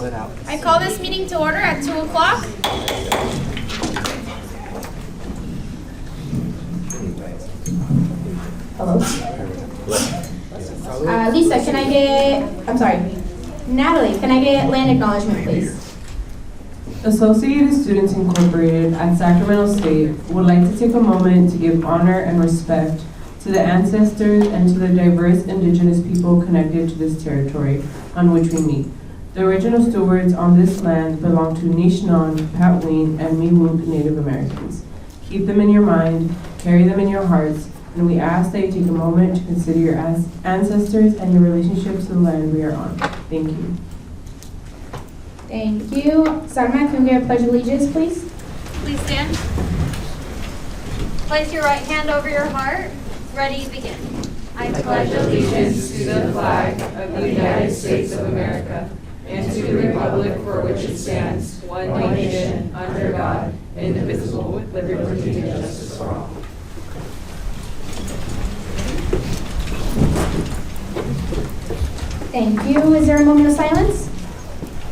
I call this meeting to order at 2 o'clock. Hello. Lisa, Natalie, can I get land acknowledgement, please? Associated Students Incorporated at Sacramento State would like to take a moment to give honor and respect to the ancestors and to the diverse indigenous people connected to this territory on which we meet. The original stewards on this land belong to Nishnawin, Patwin, and Miwok Native Americans. Keep them in your mind, carry them in your hearts, and we ask that you take a moment to consider your ancestors and your relationships to the land we are on. Thank you. Thank you. Sarma, can we get a pledge of allegiance, please? Please stand. Place your right hand over your heart. Ready, begin. I pledge allegiance to the flag of the United States of America and to the republic for which it stands, one nation, under God, indivisible, with liberty and justice for all. Thank you. Is there a moment of silence?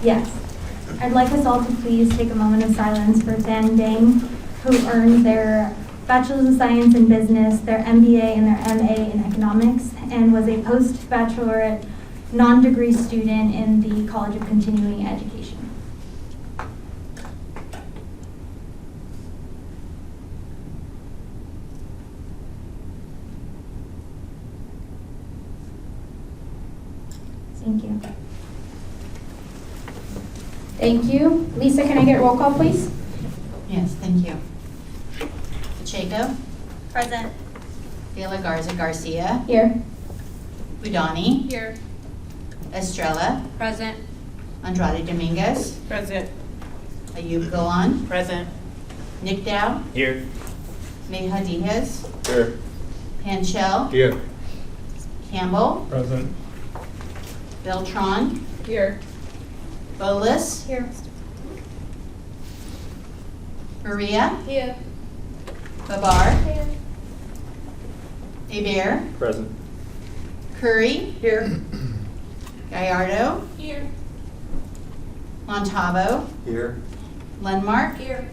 Yes. I'd like us all to please take a moment of silence for Tan Dang, who earned their Bachelor's of Science in Business, their MBA, and their MA in Economics, and was a post-baccalaureate non-degree student in the College of Continuing Education. Thank you. Thank you. Lisa, can I get a roll call, please? Yes, thank you. Pacheco, Present. De La Garza Garcia, Here. Budani, Here. Estrella, Present. Andrade Dominguez, Present. Ayub Galan, Present. Nick Dow, Here. Meja Diaz, Here. Panchel, Here. Campbell, Present. Beltran, Here. Bolas, Here. Maria, Here. Babar, Here. Hebert, Present. Curry, Here. Gallardo, Here. Montalvo, Here. Lundmark, Here.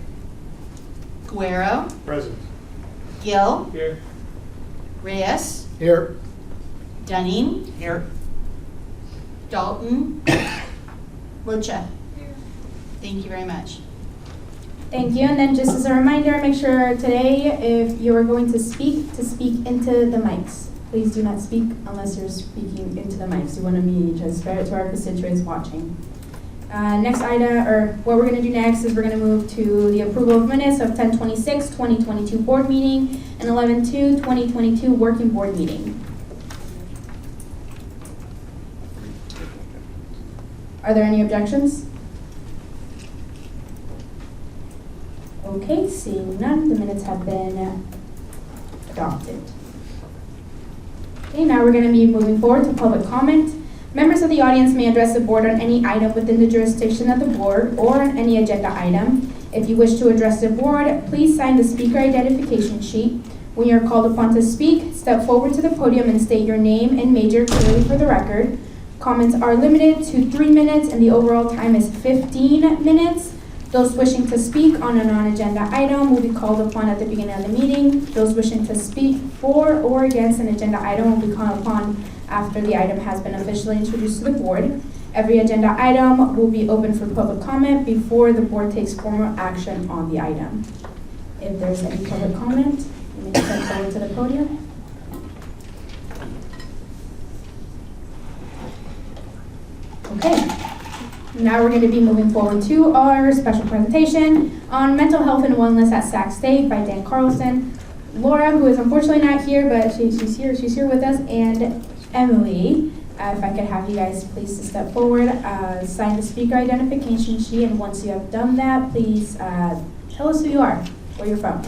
Guerrero, Present. Gill, Here. Reyes, Here. Dunning, here. Dalton, Lucha. Thank you very much. Thank you. And then just as a reminder, make sure today, if you are going to speak into the mics. Please do not speak unless you're speaking into the mics. We want to be transparent to our constituents watching. Next item, or what we're going to do next is we're going to move to the approval of minutes of 10/26/2022 board meeting and 11/2/2022 working board meeting. Are there any objections? Okay, seeing none, the minutes have been adopted. Okay, now we're going to be moving forward to public comment. Members of the audience may address the board on any item within the jurisdiction of the board or on any agenda item. If you wish to address the board, please sign the speaker identification sheet. When you're called upon to speak, step forward to the podium and state your name and major clearly for the record. Comments are limited to 3 minutes and the overall time is 15 minutes. Those wishing to speak on a non-agenda item will be called upon at the beginning of the meeting. Those wishing to speak for or against an agenda item will be called upon after the item has been officially introduced to the board. Every agenda item will be open for public comment before the board takes formal action on the item. If there's any public comment, you may step forward to the podium. Okay, now we're going to be moving forward to our special presentation on mental health and wellness at Sac State by Dan Carlson. Laura, who is unfortunately not here, but she's here with us, and Emily. If I could have you guys please to step forward, sign the speaker identification sheet, and once you have done that, please tell us who you are, where you're from.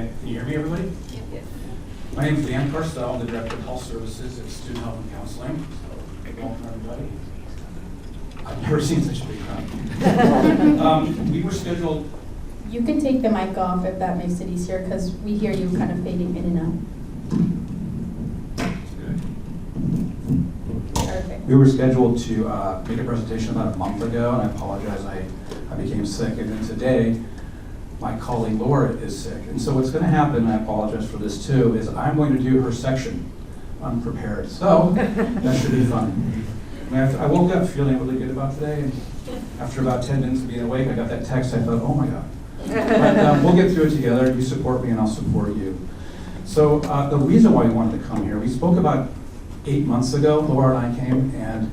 Okay, can you hear me, everybody? My name is Dan Carcel, I'm the Director of Health Services at Student Health and Counseling. So, welcome, everybody. I've never seen such a big crowd. We were scheduled. You can take the mic off if that makes it easier, because we hear you kind of fading in and out. Perfect. We were scheduled to make a presentation about a month ago, and I apologize, I became sick, and then today, my colleague Laura is sick. And so what's going to happen, and I apologize for this too, is I'm going to do her section unprepared. So that should be fun. I woke up feeling really good about today, and after about 10 minutes of being awake, I got that text, I thought, oh my God. But we'll get through it together. You support me and I'll support you. So the reason why we wanted to come here, we spoke about 8 months ago, Laura and I came, and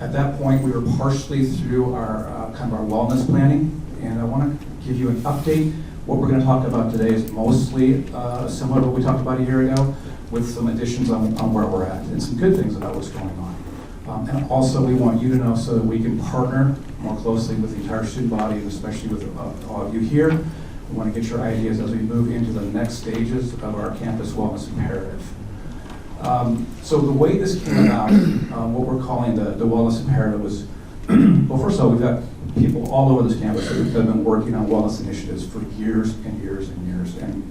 at that point we were partially through our kind of our wellness planning, and I want to give you an update. What we're going to talk about today is mostly similar to what we talked about a year ago, with some additions on where we're at and some good things about what's going on. And also we want you to know so that we can partner more closely with the entire student body, and especially with all of you here. We want to get your ideas as we move into the next stages of our campus wellness imperative. So the way this came about, what we're calling the wellness imperative was, well, first of all, we've got people all over this campus that have been working on wellness initiatives for years and years and years. And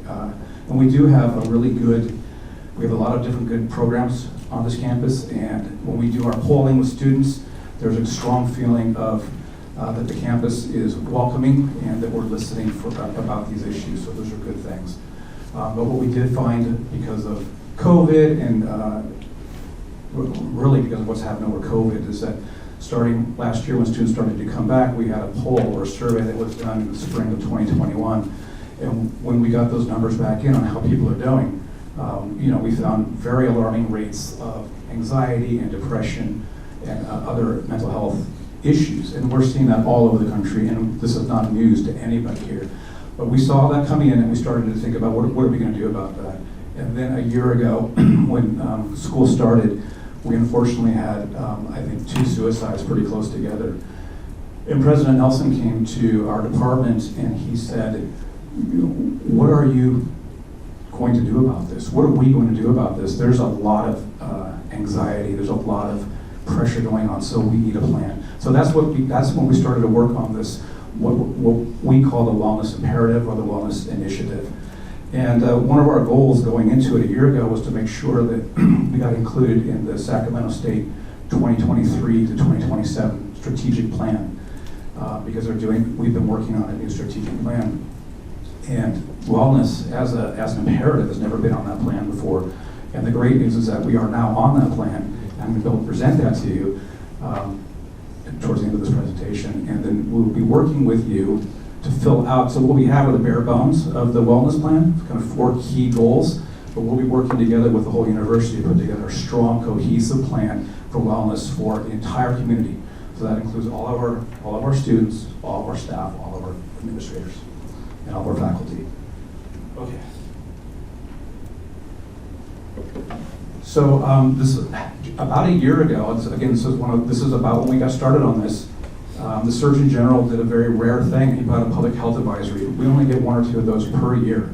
we do have we have a lot of different good programs on this campus, and when we do our polling with students, there's a strong feeling of that the campus is welcoming and that we're listening about these issues, so those are good things. But what we did find, because of COVID and really because of what's happened over COVID, is that starting last year when students started to come back, we had a poll or a survey that was done in the spring of 2021. And when we got those numbers back in on how people are doing, we found very alarming rates of anxiety and depression and other mental health issues. And we're seeing that all over the country, and this is not news to anybody here. But we saw that coming in, and we started to think about what are we going to do about that. And then a year ago, when school started, we unfortunately had, I think, 2 suicides pretty close together. And President Nelson came to our department and he said, what are you going to do about this? What are we going to do about this? There's a lot of anxiety, there's a lot of pressure going on, so we need a plan. So that's when we started to work on this, what we call the wellness imperative or the wellness initiative. And one of our goals going into it a year ago was to make sure that we got included in the Sacramento State 2023 to 2027 strategic plan, because we've been working on a new strategic plan. And wellness as an imperative has never been on that plan before. And the great news is that we are now on that plan. And I'm going to be able to present that to you towards the end of this presentation. And then we'll be working with you to fill out. So what we have are the bare bones of the wellness plan, kind of 4 key goals. But we'll be working together with the whole university to put together a strong, cohesive plan for wellness for the entire community. So that includes all of our students, all of our staff, all of our administrators, and all of our faculty. Okay. So this is about a year ago. Again, this is about when we got started on this. The Surgeon General did a very rare thing. He put out a public health advisory. We only get 1 or 2 of those per year,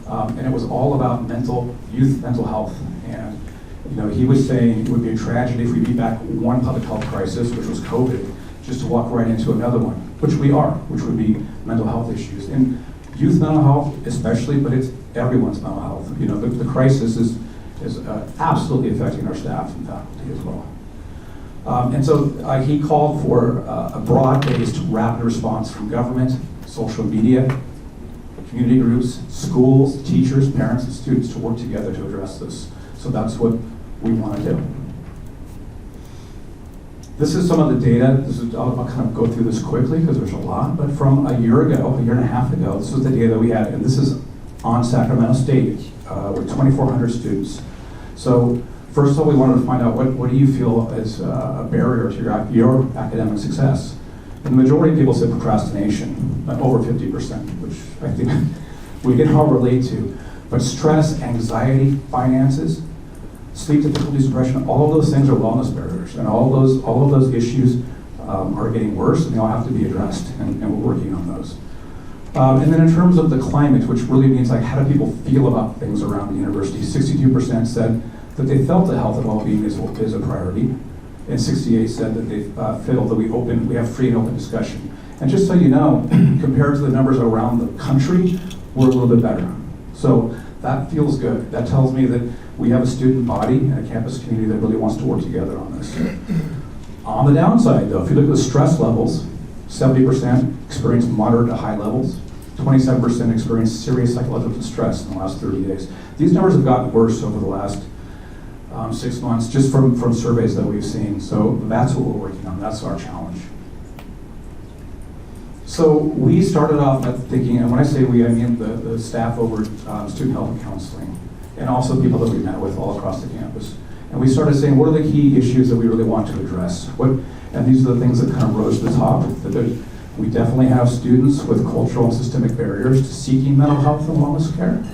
and it was all about youth mental health. And he was saying it would be a tragedy if we beat back one public health crisis, which was COVID, just to walk right into another one, which would be mental health issues. And youth mental health especially, but it's everyone's mental health. The crisis is absolutely affecting our staff and faculty as well. And so he called for a broad-based rapid response from government, social media, community groups, schools, teachers, parents, and students to work together to address this. So that's what we want to do. This is some of the data. I'll kind of go through this quickly because there's a lot, but from a year and a half ago, this was the data we had, and this is on Sacramento State with 2,400 students. So first of all, we wanted to find out what do you feel is a barrier to your academic success? And the majority of people said procrastination, over 50%, which I think we can all relate to. But stress, anxiety, finances, sleep difficulties, depression, all of those things are wellness barriers, and all of those issues are getting worse, and they all have to be addressed, and we're working on those. And then in terms of the climate, which really means like how do people feel about things around the university, 62% said that they felt that health and well-being is a priority, and 68 said that they feel that we have free and open discussion. And just so you know, compared to the numbers around the country, we're a little bit better. So that feels good. That tells me that we have a student body and a campus community that really wants to work together on this. On the downside, though, if you look at the stress levels, 70% experienced moderate to high levels, 27% experienced serious psychological distress in the last 30 days. These numbers have gotten worse over the last 6 months, just from surveys that we've seen. So that's what we're working on. That's our challenge. So we started off with thinking, and when I say we, I mean the staff over student health and counseling, and also people that we met with all across the campus. And we started saying, what are the key issues that we really want to address? And these are the things that kind of rose to the top. We definitely have students with cultural and systemic barriers to seeking mental health and wellness care.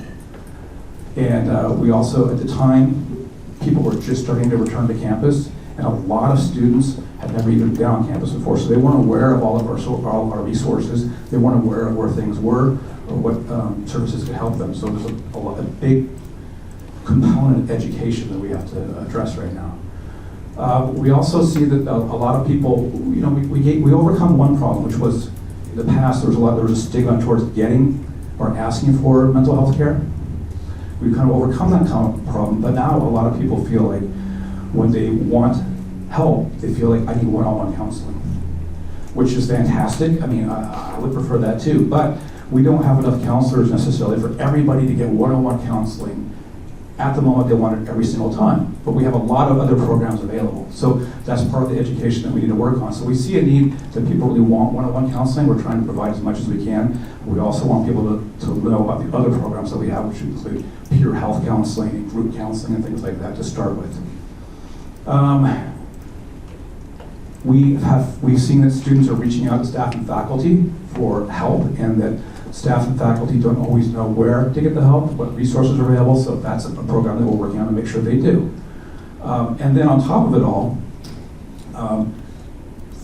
And we also, at the time, people were just starting to return to campus, and a lot of students had never even been on campus before, so they weren't aware of all of our resources. They weren't aware of where things were or what services could help them. So there's a big component of education that we have to address right now. We also see that a lot of people, we overcome one problem, which was in the past there was a stigma towards getting or asking for mental health care. We've kind of overcome that kind of problem, but now a lot of people feel like when they want help, they feel like I need one-on-one counseling, which is fantastic. I mean, I would prefer that too, but we don't have enough counselors necessarily for everybody to get one-on-one counseling at the moment they want it every single time. But we have a lot of other programs available. So that's part of the education that we need to work on. So we see a need that people really want one-on-one counseling. We're trying to provide as much as we can. We also want people to know about the other programs that we have, which include peer health counseling and group counseling and things like that to start with. We've seen that students are reaching out to staff and faculty for help, and that staff and faculty don't always know where to get the help, what resources are available, so that's a program that we're working on to make sure they do. And then on top of it all,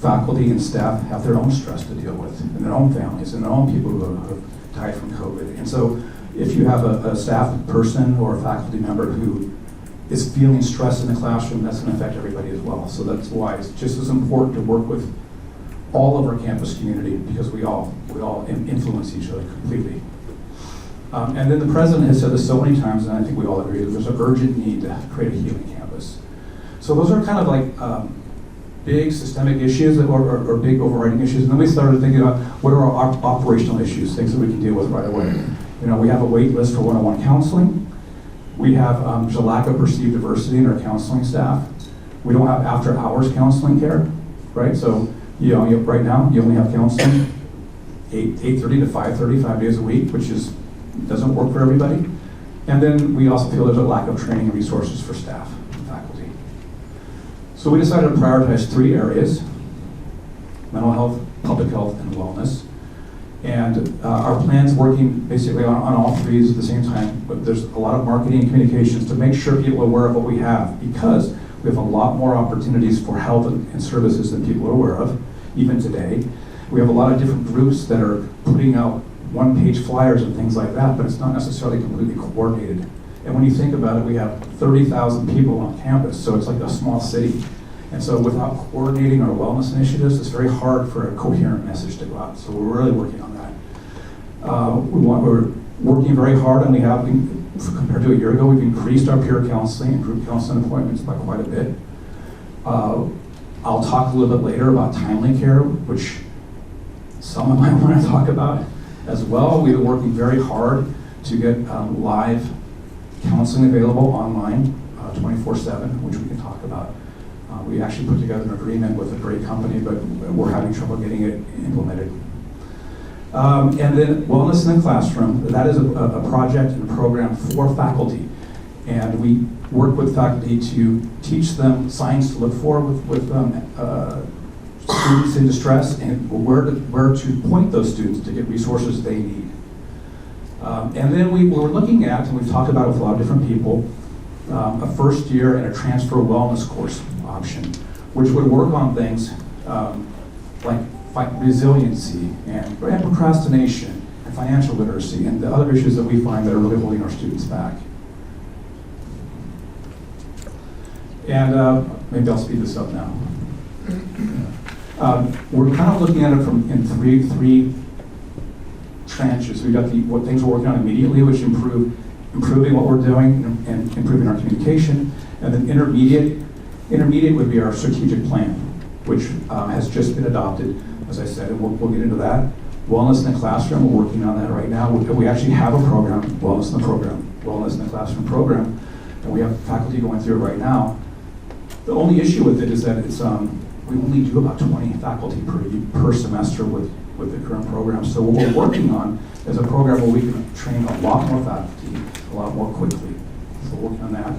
faculty and staff have their own stress to deal with, and their own families, and their own people who have died from COVID. And so if you have a staff person or a faculty member who is feeling stress in the classroom, that's going to affect everybody as well. So that's why it's just as important to work with all of our campus community, because we all influence each other completely. And then the president has said this so many times, and I think we all agree, that there's an urgent need to create a healing campus. So those are kind of like big systemic issues or big overriding issues. And then we started thinking about what are our operational issues, things that we can deal with right away. We have a wait list for one-on-one counseling. We have there's a lack of perceived diversity in our counseling staff. We don't have after-hours counseling care, right? So right now you only have counseling 8:30 to 5:30, 5 days a week, which doesn't work for everybody. And then we also feel there's a lack of training and resources for staff and faculty. So we decided to prioritize 3 areas: mental health, public health, and wellness. And our plan's working basically on all 3 at the same time, but there's a lot of marketing and communications to make sure people are aware of what we have, because we have a lot more opportunities for help and services than people are aware of, even today. We have a lot of different groups that are putting out one-page flyers and things like that, but it's not necessarily completely coordinated. And when you think about it, we have 30,000 people on campus, so it's like a small city. And so without coordinating our wellness initiatives, it's very hard for a coherent message to go out. So we're really working on that. We're working very hard, and we have, compared to a year ago, we've increased our peer counseling and group counseling appointments by quite a bit. I'll talk a little bit later about timely care, which some of might want to talk about as well. We've been working very hard to get live counseling available online 24/7, which we can talk about. We actually put together an agreement with a great company, but we're having trouble getting it implemented. And then wellness in the classroom, that is a project and a program for faculty. And we work with faculty to teach them signs to look for with students in distress, and where to point those students to get resources they need. And then we're looking at, and we've talked about it with a lot of different people, a first year and a transfer wellness course option, which would work on things like resiliency and procrastination and financial literacy, and the other issues that we find that are really holding our students back. And maybe I'll speed this up now. We're kind of looking at it in three tranches. We've got what things we're working on immediately, which improving what we're doing and improving our communication. And then intermediate would be our strategic plan, which has just been adopted, as I said, and we'll get into that. Wellness in the classroom, we're working on that right now. We actually have a program, Wellness in the Classroom program, and we have faculty going through it right now. The only issue with it is that it's we only do about 20 faculty per semester with the current program. So what we're working on is a program where we can train a lot more faculty a lot more quickly. So we're working on that.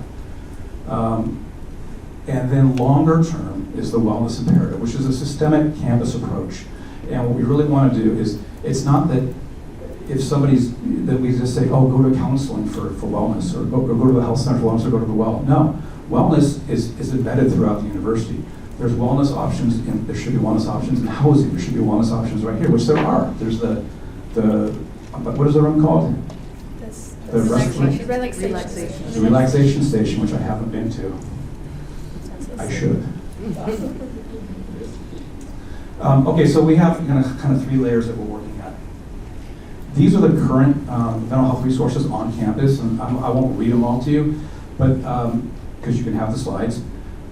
And then longer term is the wellness imperative, which is a systemic campus approach. And what we really want to do is, it's not that if that we just say, oh, go to counseling for wellness, or go to the health center for wellness, or go to the well. No, wellness is embedded throughout the university. There's wellness options, and there should be wellness options in housing. There should be wellness options right here, which there are. There's the what is the room called? The relaxation station, which I haven't been to. I should. Okay, so we have kind of three layers that we're working at. These are the current mental health resources on campus, and I won't read them all to you, but because you can have the slides.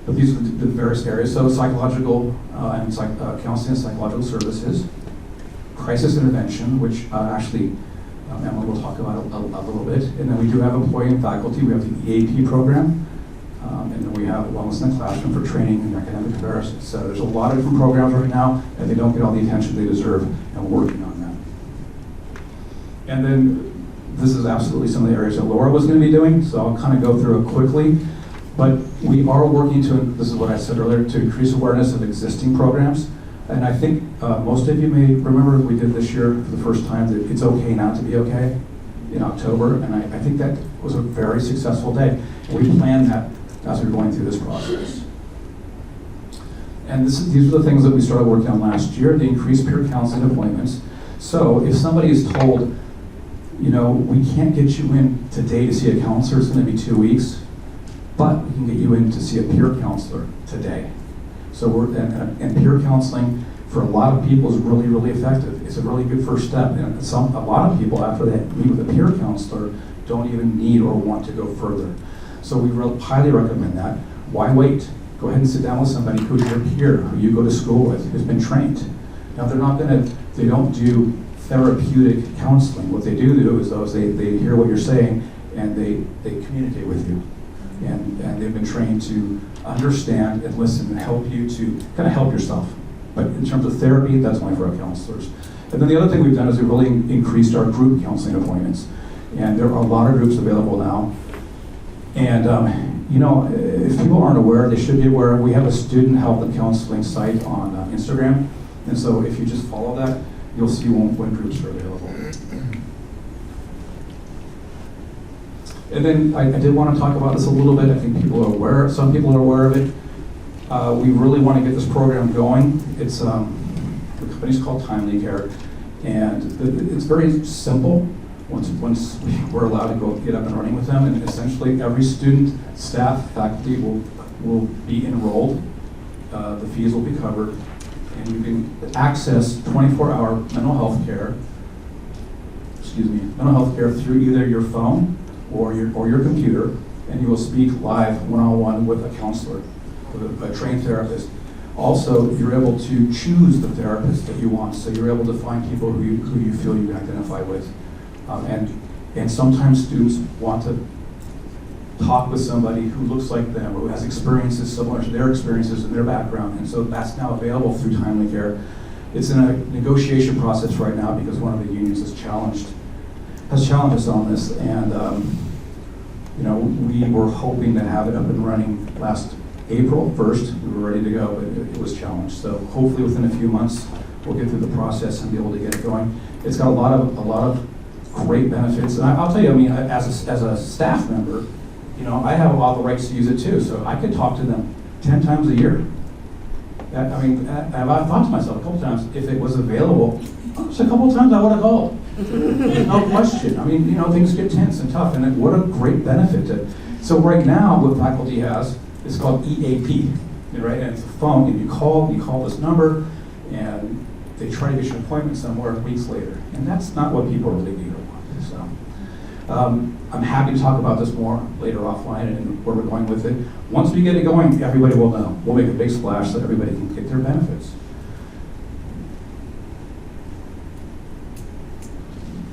But these are the various areas. So psychological and counseling and psychological services, crisis intervention, which actually Emily will talk about a little bit. And then we do have employee and faculty. We have the EAP program. And then we have Wellness in the Classroom for training and academic comparison. So there's a lot of different programs right now, and they don't get all the attention they deserve, and we're working on that. And then this is absolutely some of the areas that Laura was going to be doing, so I'll kind of go through it quickly. But we are working this is what I said earlier, to increase awareness of existing programs. And I think most of you may remember we did this year for the first time that It's Okay Not to Be Okay in October, and I think that was a very successful day. And we planned that as we're going through this process. And these are the things that we started working on last year, the increased peer counseling appointments. So if somebody is told, we can't get you in today to see a counselor, it's going to be 2 weeks, but we can get you in to see a peer counselor today. So and peer counseling for a lot of people is really, really effective. It's a really good first step. And a lot of people, after they meet with a peer counselor, don't even need or want to go further. So we highly recommend that. Why wait? Go ahead and sit down with somebody who's your peer, who you go to school with, who's been trained. Now they don't do therapeutic counseling. What they do is they hear what you're saying and they communicate with you. And they've been trained to understand and listen and help you to kind of help yourself. But in terms of therapy, that's only for our counselors. And then the other thing we've done is we've really increased our group counseling appointments. And there are a lot of groups available now. And if people aren't aware, they should be aware. We have a student health and counseling site on Instagram. And so if you just follow that, you'll see when groups are available. And then I did want to talk about this a little bit. I think people are aware, some people are aware of it. We really want to get this program going. It's the company's called Timely Care, and it's very simple. Once we're allowed to get up and running with them, and essentially every student, staff, faculty will be enrolled. The fees will be covered, and you can access 24-hour mental health care through either your phone or your computer, and you will speak live one-on-one with a counselor, with a trained therapist. Also, you're able to choose the therapist that you want, so you're able to find people who you feel you identify with. And sometimes students want to talk with somebody who looks like them or who has experiences similar to their experiences and their background, and so that's now available through Timely Care. It's in a negotiation process right now because one of the unions has challenged us on this, and we were hoping to have it up and running last April 1st. We were ready to go, but it was challenged. So hopefully within a few months we'll get through the process and be able to get it going. It's got a lot of great benefits, and I'll tell you, as a staff member, I have all the rights to use it too. So I could talk to them 10 times a year. I've thought to myself a couple times, if it was available, just a couple times I would have called. No question. I mean, things get tense and tough, and what a great benefit to. So right now, what faculty has is called EAP, right? And it's a phone, and you call this number, and they try to get your appointment somewhere weeks later. And that's not what people really need or want. So I'm happy to talk about this more later offline and where we're going with it. Once we get it going, everybody will know. We'll make a big splash so everybody can get their benefits.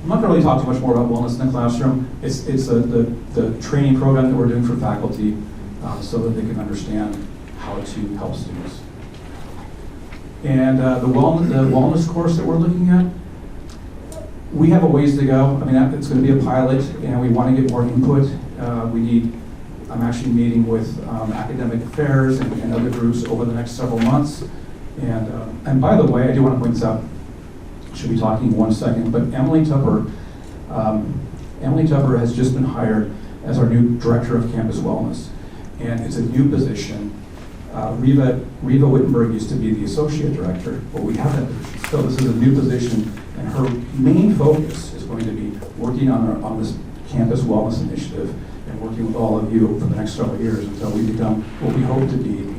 I'm not going to really talk too much more about wellness in the classroom. It's the training program that we're doing for faculty so that they can understand how to help students. And the wellness course that we're looking at, we have a ways to go. I mean, it's going to be a pilot, and we want to get more input. I'm actually meeting with academic affairs and other groups over the next several months. And by the way, I do want to point this out. Should be talking in 1 second, but Emily Tupper has just been hired as our new Director of Campus Wellness, and it's a new position. Riva Wittenberg used to be the Associate Director, but we have that position. So this is a new position, and her main focus is going to be working on this Campus Wellness Initiative and working with all of you for the next several years until we become what we hope to be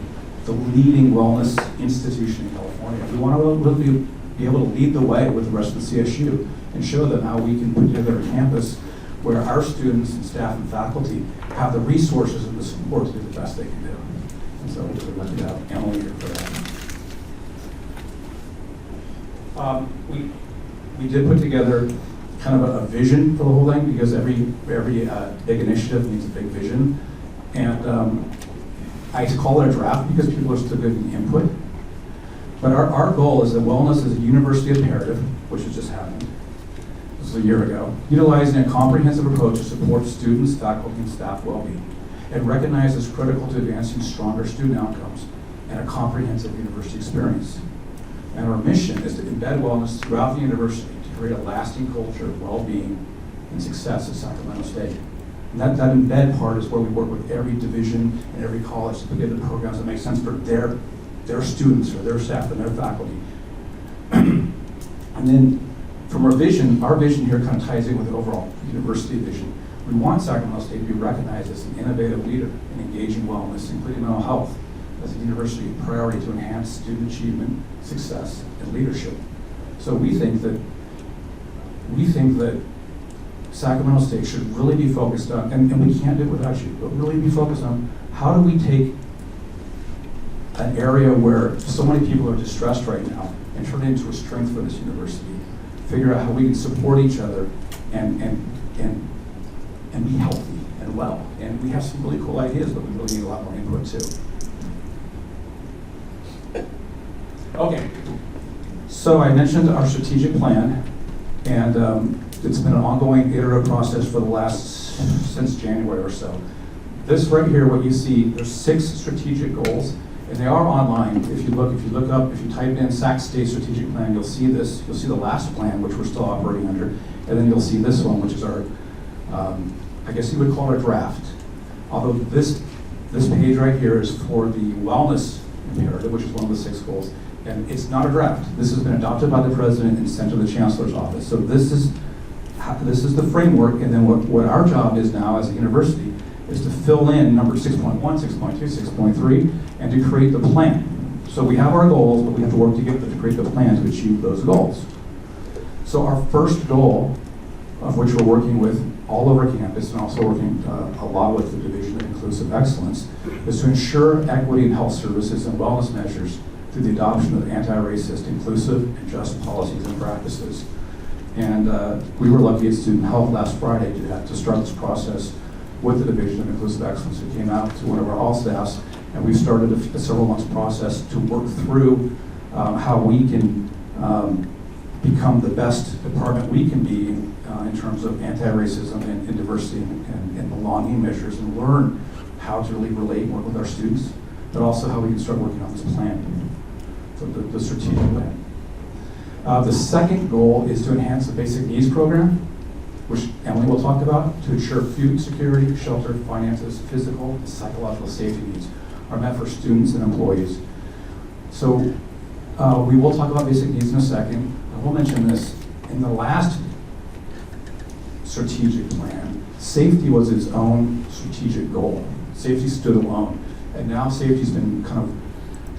the leading wellness institution in California. We want to really be able to lead the way with the rest of the CSU and show them how we can put together a campus where our students and staff and faculty have the resources and the support to do the best they can do. And so we're lucky to have Emily here for that. We did put together kind of a vision for the whole thing because every big initiative needs a big vision. And I call it a draft because people are still giving input. But our goal is that wellness is a university imperative, which has just happened. This was a year ago. Utilizing a comprehensive approach to support students, faculty, and staff well-being, and recognize as critical to advancing stronger student outcomes and a comprehensive university experience. And our mission is to embed wellness throughout the university to create a lasting culture of well-being and success at Sacramento State. And that embed part is where we work with every division and every college to put together programs that make sense for their students or their staff and their faculty. And then from our vision here kind of ties in with the overall university vision. We want Sacramento State to be recognized as an innovative leader in engaging wellness, including mental health, as a university priority to enhance student achievement, success, and leadership. So we think that Sacramento State should really be focused on, and we can't do it without you, but really be focused on how do we take an area where so many people are distressed right now and turn it into a strength for this university. Figure out how we can support each other and be healthy and well. And we have some really cool ideas, but we really need a lot more input too. Okay, so I mentioned our strategic plan, and it's been an ongoing iterative process for since January or so. This right here, what you see, there's 6 strategic goals. And they are online. If you type in Sac State Strategic Plan, you'll see this. You'll see the last plan, which we're still operating under, and then you'll see this one, which is our, I guess you would call it a draft. Although this page right here is for the wellness imperative, which is one of the 6 goals, and it's not a draft. This has been adopted by the president and sent to the chancellor's office. So this is the framework, and then what our job is now as a university is to fill in number 6.1, 6.2, 6.3, and to create the plan. So we have our goals, but we have to work together to create the plan to achieve those goals. So our first goal, of which we're working with all over campus and also working a lot with the Division of Inclusive Excellence, is to ensure equity in health services and wellness measures through the adoption of anti-racist, inclusive, and just policies and practices. And we were lucky at Student Health last Friday to start this process with the Division of Inclusive Excellence. It came out to one of our all staffs, and we've started a several months process to work through how we can become the best department we can be in terms of anti-racism and diversity and belonging measures, and learn how to really relate and work with our students, but also how we can start working on this plan, so the strategic plan. The second goal is to enhance the basic needs program, which Emily will talk about, to ensure food security, shelter, finances, physical, and psychological safety needs are met for students and employees. So we will talk about basic needs in a second. I will mention this. In the last strategic plan. Safety was its own strategic goal. Safety stood alone. And now safety's been kind of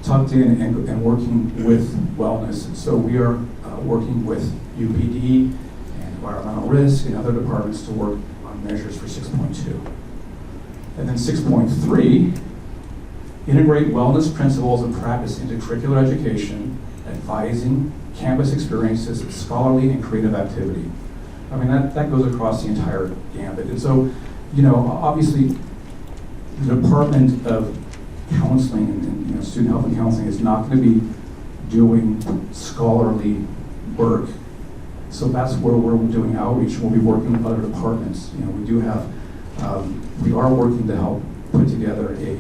tucked in and working with wellness. So we are working with UPD and environmental risk and other departments to work on measures for 6.2. And then 6.3, integrate wellness principles and practice into curricular education, advising, campus experiences, scholarly and creative activity. I mean, that goes across the entire gambit. And so, you know, obviously, the Department of Counseling and Student Health and Counseling is not going to be doing scholarly work. So that's where we're doing outreach. We'll be working with other departments. You know, we do have, we are working to help put together a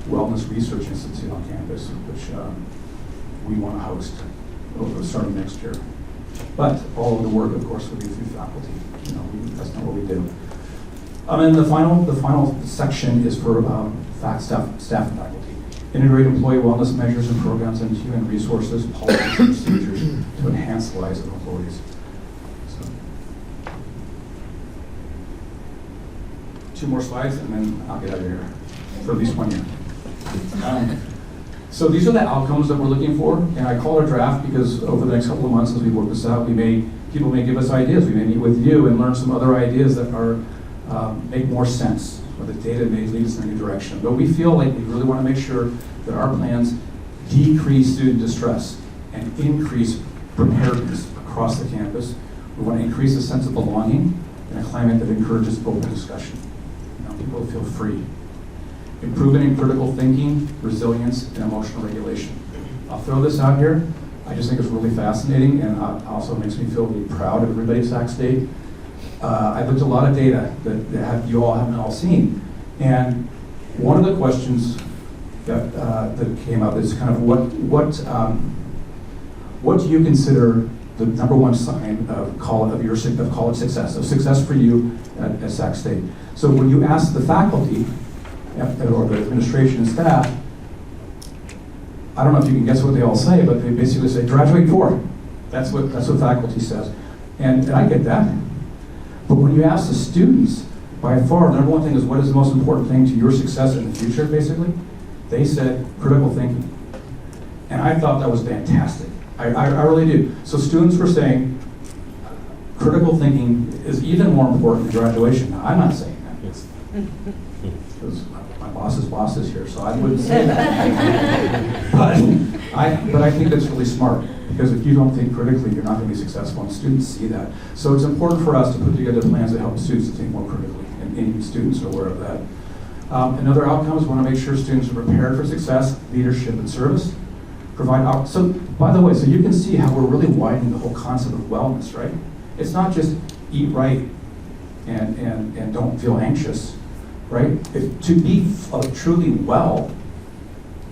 wellness research institute on campus, which we want to host starting next year. But all of the work, of course, will be through faculty. You know, that's not what we do. And the final section is for staff and faculty. Integrate employee wellness measures and programs into human resources, policies, and procedures to enhance the lives of employees. So, 2 more slides, and then I'll get out of here for at least 1 year. So these are the outcomes that we're looking for, and I call it a draft because over the next couple of months as we work this out, people may give us ideas. We may meet with you and learn some other ideas that are make more sense, or the data may lead us in a new direction. But we feel like we really want to make sure that our plans decrease student distress and increase preparedness across the campus. We want to increase a sense of belonging in a climate that encourages open discussion. You know, people feel free. Improvement in critical thinking, resilience, and emotional regulation. I'll throw this out here. I just think it's really fascinating, and also makes me feel really proud of everybody at Sac State. I looked at a lot of data that you all haven't all seen, and one of the questions that came up is kind of what do you consider the number one sign of college success, of success for you at Sac State? So when you ask the faculty or the administration and staff, I don't know if you can guess what they all say, but they basically say graduate 4. That's what faculty says, and I get that. But when you ask the students, by far, the number one thing is what is the most important thing to your success in the future, basically? They said critical thinking. And I thought that was fantastic. I really do. So students were saying critical thinking is even more important than graduation. Now, I'm not saying that. Because my boss's boss is here, so I wouldn't say that. but I think that's really smart. Because if you don't think critically, you're not going to be successful, and students see that. So it's important for us to put together plans that help students to think more critically, and students are aware of that. Another outcome is we want to make sure students are prepared for success, leadership, and service. So, by the way, so you can see how we're really widening the whole concept of wellness, right? It's not just eat right and don't feel anxious, right? To be truly well,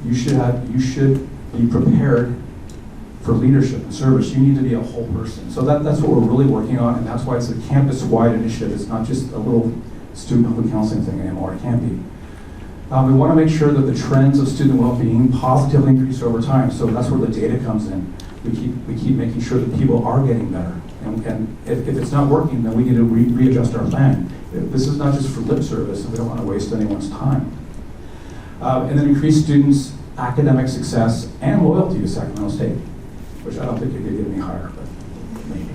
you should be prepared for leadership and service. You need to be a whole person. So that's what we're really working on, and that's why it's a campus-wide initiative. It's not just a little student health and counseling thing anymore. It can't be. We want to make sure that the trends of student well-being positively increase over time. So that's where the data comes in. We keep making sure that people are getting better. And if it's not working, then we need to readjust our plan. This is not just for lip service, and we don't want to waste anyone's time. And then increase students' academic success and loyalty to Sacramento State, which I don't think you could get any higher, but maybe.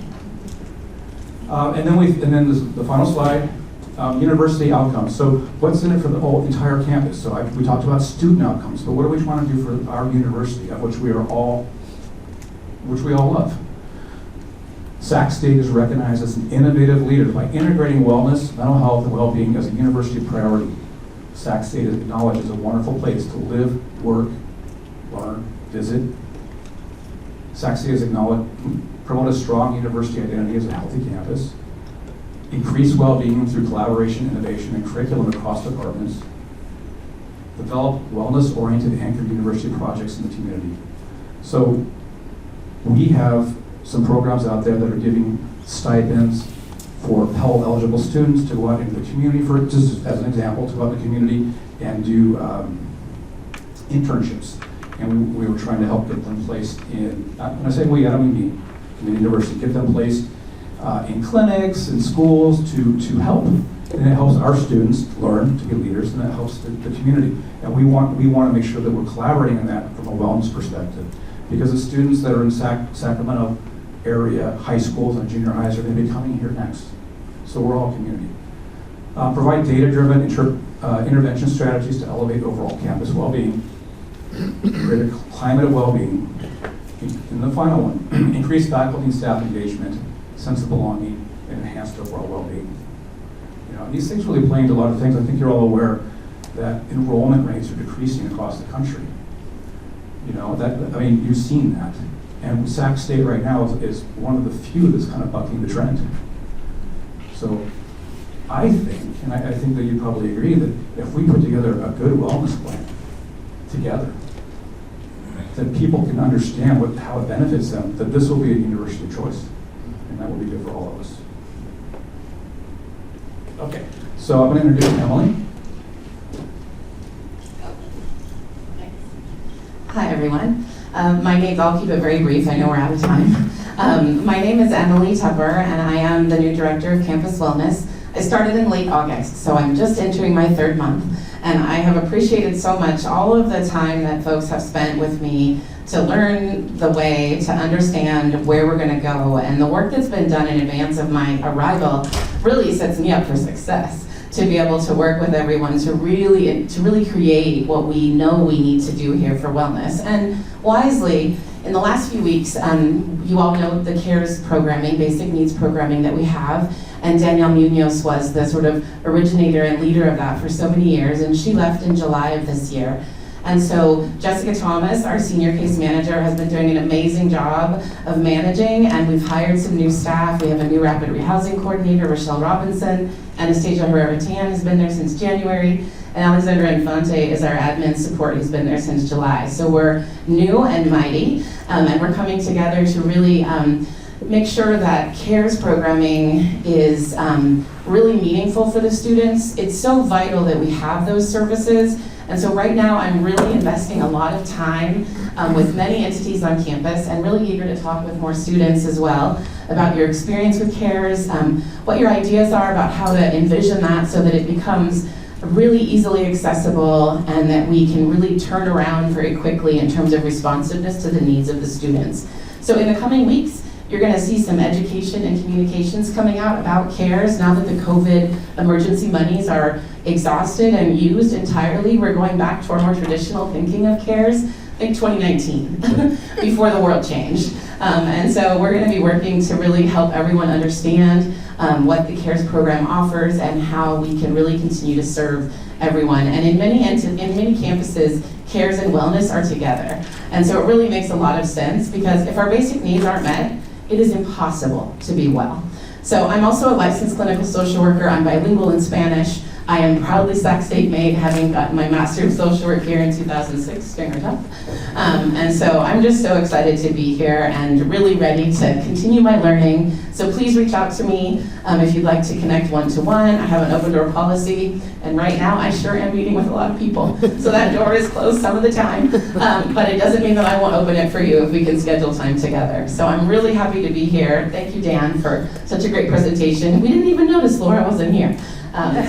And then the final slide, university outcomes. So what's in it for the whole entire campus? So we talked about student outcomes, but what do we want to do for our university, of which we all love? Sac State is recognized as an innovative leader by integrating wellness, mental health, and well-being as a university priority. Sac State is acknowledged as a wonderful place to live, work, learn, visit. Sac State is acknowledged, promote a strong university identity as a healthy campus, increase well-being through collaboration, innovation, and curriculum across departments, develop wellness-oriented anchored university projects in the community. So we have some programs out there that are giving stipends for Pell-eligible students to go out into the community, for just as an example, to go out in the community and do internships. And we were trying to help get them placed in, when I say we, I don't mean me, I mean university, get them placed in clinics, in schools to help. And it helps our students learn to be leaders, and it helps the community. And we want to make sure that we're collaborating on that from a wellness perspective. Because the students that are in Sacramento area, high schools and junior highs are going to be coming here next. So we're all community. Provide data-driven intervention strategies to elevate overall campus well-being, create a climate of well-being. And the final one, increase faculty and staff engagement, sense of belonging, and enhanced overall well-being. You know, these things really play into a lot of things. I think you're all aware that enrollment rates are decreasing across the country. You know, you've seen that. And Sac State right now is one of the few that's kind of bucking the trend. So I think, and I think that you probably agree, that if we put together a good wellness plan together, that people can understand how it benefits them, that this will be a university of choice. And that will be good for all of us. Okay, so I'm going to introduce Emily. Hi, everyone. I'll keep it very brief. I know we're out of time. My name is Emily Tupper, and I am the new director of campus wellness. I started in late August, so I'm just entering my 3rd month, and I have appreciated so much all of the time that folks have spent with me to learn the way, to understand where we're going to go, and the work that's been done in advance of my arrival really sets me up for success. To be able to work with everyone to really create what we know we need to do here for wellness. And wisely, in the last few weeks, you all know the CARES programming, basic needs programming that we have, and Danielle Munoz was the sort of originator and leader of that for so many years, and she left in July of this year. And so Jessica Thomas, our senior case manager, has been doing an amazing job of managing, and we've hired some new staff. We have a new rapid rehousing coordinator, Rochelle Robinson. Anastasia Herrera-Tan has been there since January, and Alexandra Infante is our admin support who's been there since July. So we're new and mighty, and we're coming together to really make sure that CARES programming is really meaningful for the students. It's so vital that we have those services. And so right now I'm really investing a lot of time with many entities on campus, and really eager to talk with more students as well about your experience with CARES, what your ideas are about how to envision that so that it becomes really easily accessible and that we can really turn around very quickly in terms of responsiveness to the needs of the students. So in the coming weeks, you're going to see some education and communications coming out about CARES. Now that the COVID emergency monies are exhausted and used entirely, we're going back to our more traditional thinking of CARES, think 2019, before the world changed. And so we're going to be working to really help everyone understand what the CARES program offers and how we can really continue to serve everyone. And in many campuses, CARES and wellness are together. And so it really makes a lot of sense, because if our basic needs aren't met, it is impossible to be well. So I'm also a licensed clinical social worker. I'm bilingual in Spanish. I am proudly Sac State made, having gotten my Master of Social Work here in 2006, Stringer Tough. And so I'm just so excited to be here and really ready to continue my learning. So please reach out to me if you'd like to connect one-to-one. I have an open door policy, and right now I sure am meeting with a lot of people. So that door is closed some of the time, but it doesn't mean that I won't open it for you if we can schedule time together. So I'm really happy to be here. Thank you, Dan, for such a great presentation. We didn't even notice Laura wasn't here.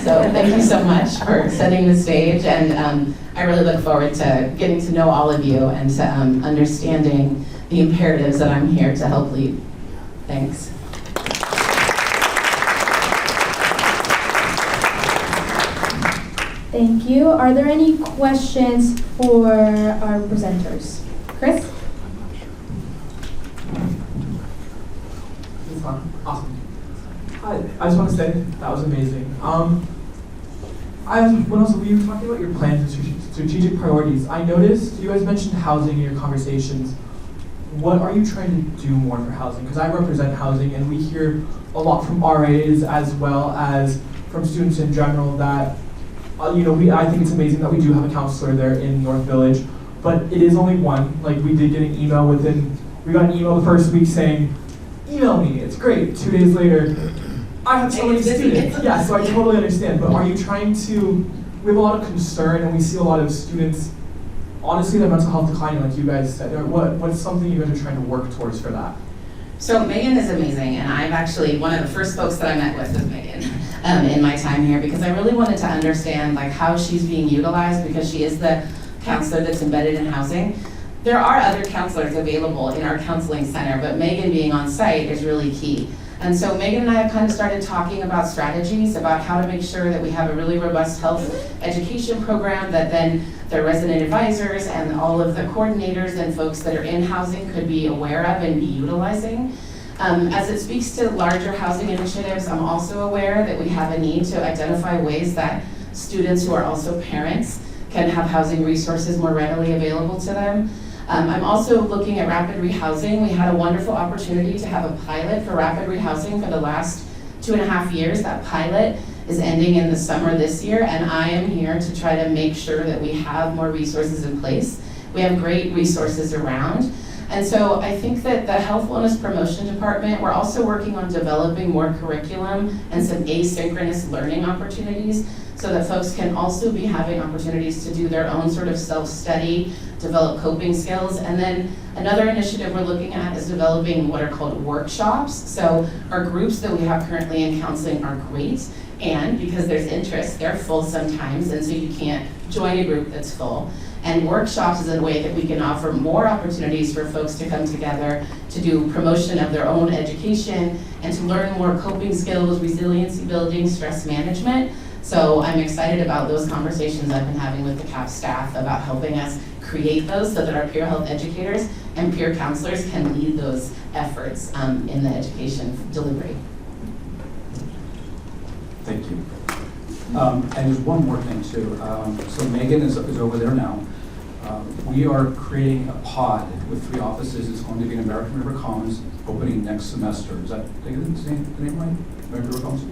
So thank you so much for setting the stage, and I really look forward to getting to know all of you and to understanding the imperatives that I'm here to help lead. Thanks. Thank you. Are there any questions for our presenters? Chris? Awesome. Hi, I just want to say that was amazing. When you were talking about your plans and strategic priorities, I noticed you guys mentioned housing in your conversations. What are you trying to do more for housing? Because I represent housing, and we hear a lot from RAs as well as from students in general that, I think it's amazing that we do have a counselor there in North Village, but it is only one. Like, we did get an email we got an email the first week saying, email me, it's great. 2 days later, I have so many students. Yeah, so I totally understand, but are you trying to, we have a lot of concern, and we see a lot of students, honestly, their mental health declining, like you guys said. What's something you guys are trying to work towards for that? So Megan is amazing, and I'm actually one of the first folks that I met with is Megan in my time here, because I really wanted to understand like how she's being utilized, because she is the counselor that's embedded in housing. There are other counselors available in our counseling center, but Megan being on site is really key. And so Megan and I have kind of started talking about strategies, about how to make sure that we have a really robust health education program that then the resident advisors and all of the coordinators and folks that are in housing could be aware of and be utilizing. As it speaks to larger housing initiatives, I'm also aware that we have a need to identify ways that students who are also parents can have housing resources more readily available to them. I'm also looking at rapid rehousing. We had a wonderful opportunity to have a pilot for rapid rehousing for the last 2.5 years. That pilot is ending in the summer this year, and I am here to try to make sure that we have more resources in place. We have great resources around. And so I think that the Health Wellness Promotion Department, we're also working on developing more curriculum and some asynchronous learning opportunities so that folks can also be having opportunities to do their own sort of self-study, develop coping skills. And then another initiative we're looking at is developing what are called workshops. So our groups that we have currently in counseling are great, and because there's interest, they're full sometimes, and so you can't join a group that's full. And workshops is a way that we can offer more opportunities for folks to come together to do promotion of their own education and to learn more coping skills, resiliency building, stress management. So I'm excited about those conversations I've been having with the CAP staff about helping us create those so that our peer health educators and peer counselors can lead those efforts in the education delivery. Thank you. And there's one more thing too. So Megan is over there now. We are creating a pod with 3 offices. It's going to be in American River Commons, opening next semester. Is that the name right? American River Commons?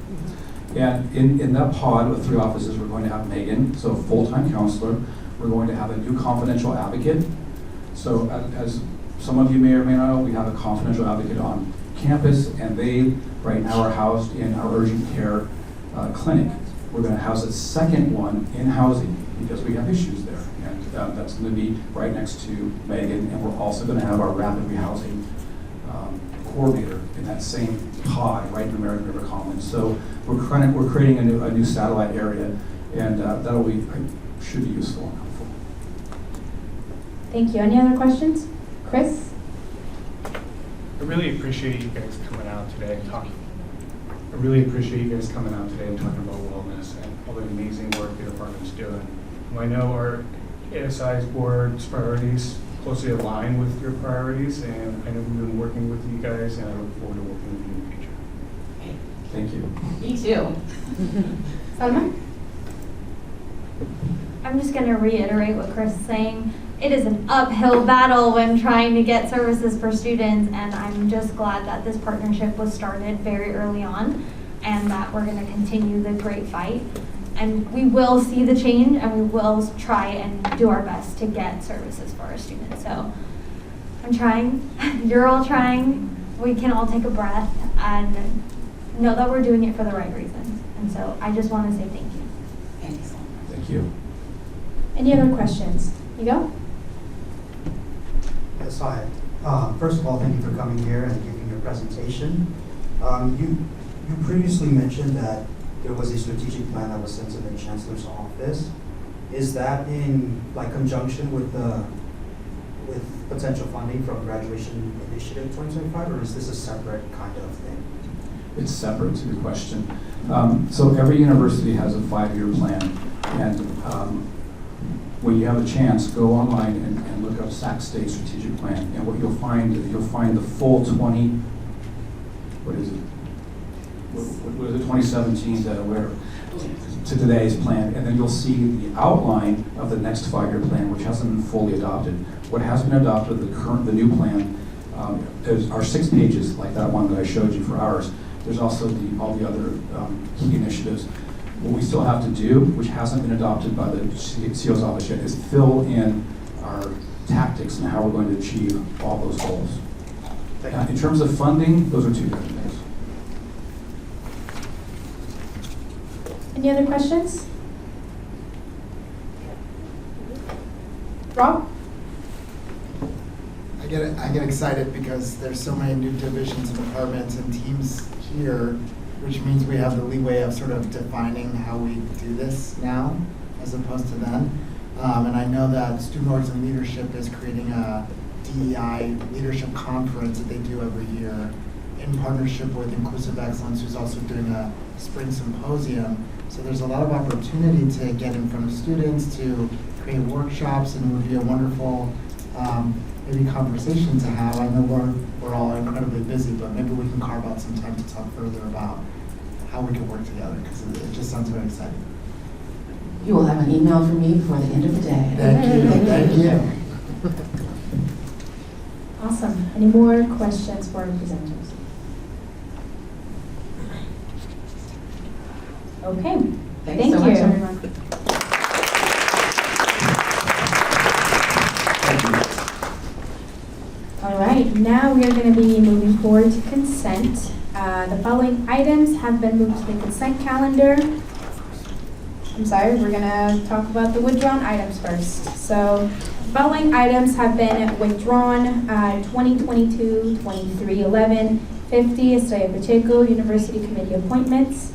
And in that pod with 3 offices, we're going to have Megan, so a full-time counselor. We're going to have a new confidential advocate. So as some of you may or may not know, we have a confidential advocate on campus, and they right now are housed in our urgent care clinic. We're going to house a second one in housing because we have issues there. And that's going to be right next to Megan. And we're also going to have our rapid rehousing coordinator in that same pod right in American River Commons. So we're creating a new satellite area, and that'll be should be useful and helpful. Thank you. Any other questions? Chris? I really appreciate you guys coming out today and talking. I really appreciate you guys coming out today and talking about wellness and all the amazing work the department's doing. I know our ASI Board's priorities closely align with your priorities, and I know we've been working with you guys, and I look forward to working with you in the future. Thank you. Me too. Salma? I'm just going to reiterate what Chris is saying. It is an uphill battle when trying to get services for students, and I'm just glad that this partnership was started very early on and that we're going to continue the great fight. And we will see the change, and we will try and do our best to get services for our students. So I'm trying, you're all trying, we can all take a breath and know that we're doing it for the right reasons. And so I just want to say thank you. Thank you so much. Thank you. Any other questions? You go? Yes, hi. First of all, thank you for coming here and giving your presentation. You previously mentioned that there was a strategic plan that was sent to the Chancellor's office. Is that in conjunction with potential funding from Graduation Initiative 2025, or is this a separate kind of thing? It's separate to the question. So every university has a 5-year plan, and when you have a chance, go online and look up Sac State Strategic Plan, and what you'll find the full 20. What is it? What is it? 2017 to today's plan, and then you'll see the outline of the next 5-year plan, which hasn't been fully adopted. What has been adopted, the new plan, are 6 pages, like that one that I showed you for ours. There's also all the other key initiatives. What we still have to do, which hasn't been adopted by the CEO's office yet, is fill in our tactics and how we're going to achieve all those goals. In terms of funding, those are 2 different things. Any other questions? Rob? I get excited because there's so many new divisions and departments and teams here, which means we have the leeway of sort of defining how we do this now as opposed to then. And I know that Student Orgs and Leadership is creating a DEI leadership conference that they do every year in partnership with Inclusive Excellence, who's also doing a spring symposium. So there's a lot of opportunity to get in front of students, to create workshops, and it would be a wonderful maybe conversation to have. I know we're all incredibly busy, but maybe we can carve out some time to talk further about how we can work together, because it just sounds very exciting. You will have an email from me before the end of the day. Thank you. Thank you. Awesome. Any more questions for our presenters? Okay. Thanks Thank so you. much, everyone. All right, now we are going to be moving forward to consent. The following items have been moved to the consent calendar. I'm sorry, we're going to talk about the withdrawn items first. So, following items have been withdrawn: 2022, 23, 11, 50, Estrella Pacheco, University Committee appointments.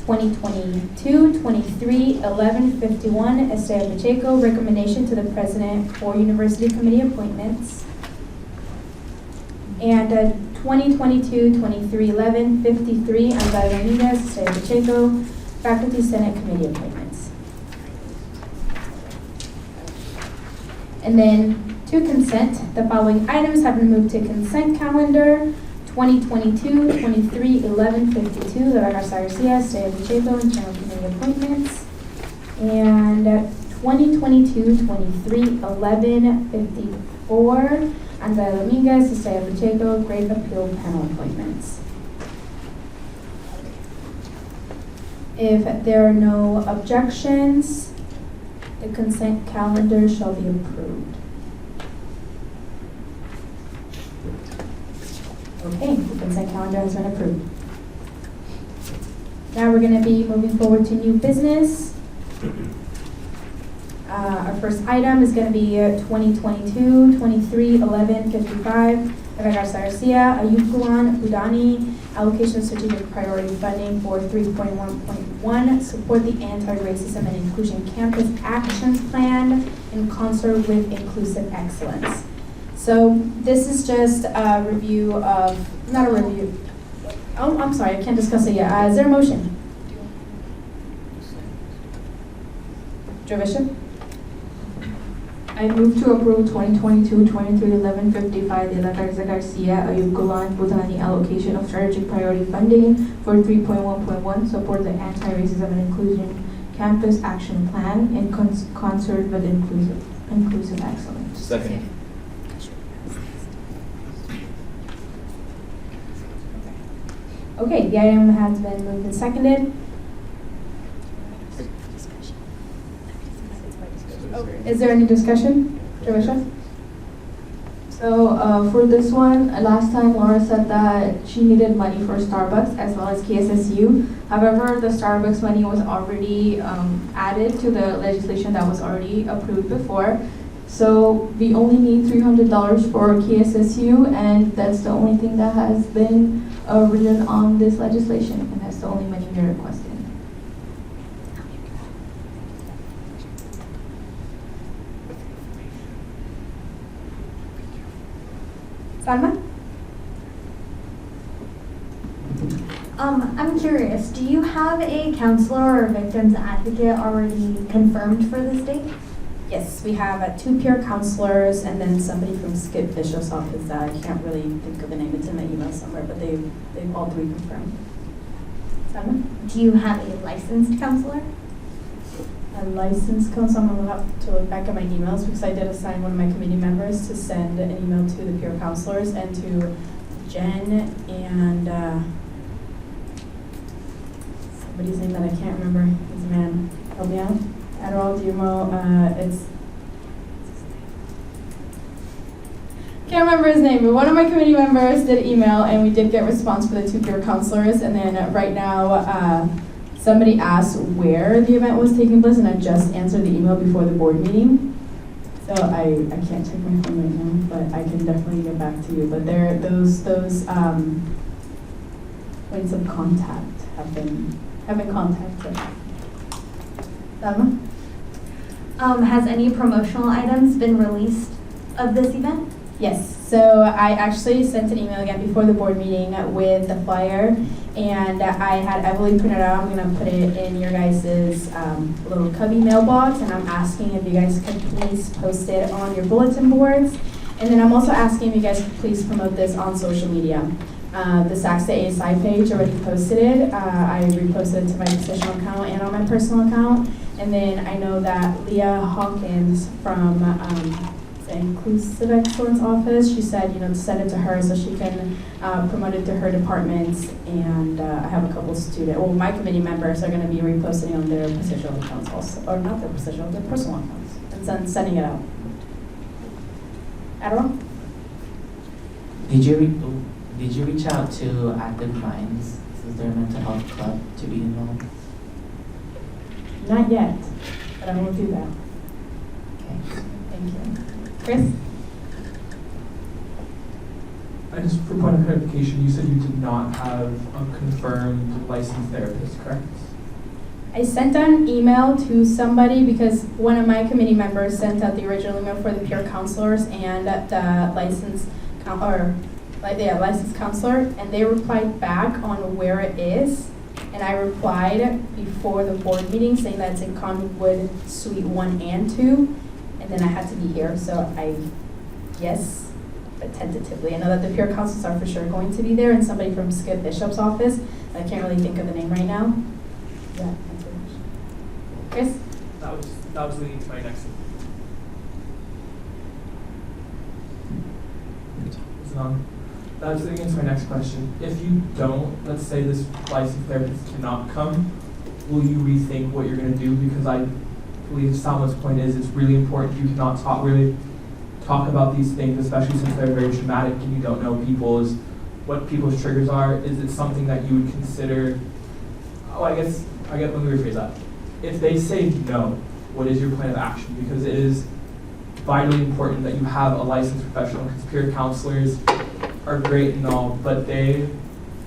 2022, 23, 11, 51, Estrella Pacheco, recommendation to the President for University Committee appointments. And 2022, 23, 11, 53, Andrade Ramirez, Estrella Pacheco, Faculty Senate Committee appointments. And then to consent, the following items have been moved to consent calendar: 2022, 23, 11, 52, Laura Garcia Garcia, Estrella Pacheco, Internal Committee appointments. And 2022, 23, 11, 54, Andrea Dominguez, Estrella Pacheco, Great Appeal Panel appointments. If there are no objections, the consent calendar shall be approved. Okay, the consent calendar has been approved. Now we're going to be moving forward to new business. Our first item is going to be 2022, 23, 11, 55, Eva Garcia, Ayub Gulan, Udani, allocation of strategic priority funding for 3.1.1, support the anti-racism and inclusion campus action plan in concert with Inclusive Excellence. So this is just a review of, not a review. Oh, I'm sorry, I can't discuss it yet. Is there a motion? Joe Bishop? I move to approve 2022, 23, 11, 55, De La Garza Garcia, Ayub Gulan, Butani allocation of strategic priority funding for 3.1.1, support the anti-racism and inclusion campus action plan in concert with Inclusive Excellence. Second. Okay, the item has been moved and seconded. Is there any discussion? Jovisha? So for this one, last time Laura said that she needed money for Starbucks as well as KSSU. However, the Starbucks money was already added to the legislation that was already approved before. So we only need $300 for KSSU, and that's the only thing that has been written on this legislation, and that's the only money we're requesting. Salma? I'm curious, do you have a counselor or victim's advocate already confirmed for this date? Yes, we have 2 peer counselors and then somebody from Skip Bishop's office that I can't really think of the name. It's in my email somewhere, but they've all 3 confirmed. Salma? Do you have a licensed counselor? A licensed counselor, I'm going to have to look back at my emails because I did assign one of my committee members to send an email to the peer counselors and to Jen and somebody's name that I can't remember. He's a man. Help me out. Adderall, Dumo, can't remember his name, but one of my committee members did email and we did get response for the 2 peer counselors, and then right now somebody asked where the event was taking place and I just answered the email before the board meeting. So I can't check my phone right now, but I can definitely get back to you. But there, those points of contact have been contacted. Salma? Has any promotional items been released of this event? Yes, so I actually sent an email again before the board meeting with the flyer, and I had Emily print it out. I'm gonna put it in your guys' little cubby mailbox, and I'm asking if you guys could please post it on your bulletin boards. And then I'm also asking if you guys could please promote this on social media. The Saxta ASI page already posted it. I reposted it to my professional account and on my personal account. And then I know that Leah Hawkins from the Inclusive Excellence Office, she said, to send it to her so she can promote it to her departments. And I have a couple my committee members are going to be reposting on their positional accounts also, or not their positional, their personal accounts, and sending it out. Adderall? Did you reach out to Active Minds? Is there a mental health club to be involved? Not yet, but I will do that. Okay. Thank you. Chris? Just for point of clarification, you said you did not have a confirmed licensed therapist, correct? I sent an email to somebody because one of my committee members sent out the original email for the peer counselors and the licensed counselor, and they replied back on where it is. And I replied before the board meeting saying that it's in Conwood Suite 1 and 2. And then I had to be here, so yes, but tentatively. I know that the peer councils are for sure going to be there, and somebody from Skip Bishop's office. I can't really think of the name right now. Yeah, answer your question. Chris? That was leading to my next. Is it on? That's leading into my next question. If you don't, let's say this licensed therapist cannot come, will you rethink what you're going to do? Because I believe Salma's point is it's really important you cannot talk about these things, especially since they're very traumatic and you don't know what people's triggers are. Is it something that you would consider? Let me rephrase that. If they say no, what is your plan of action? Because it is vitally important that you have a licensed professional, because peer counselors are great and all, but they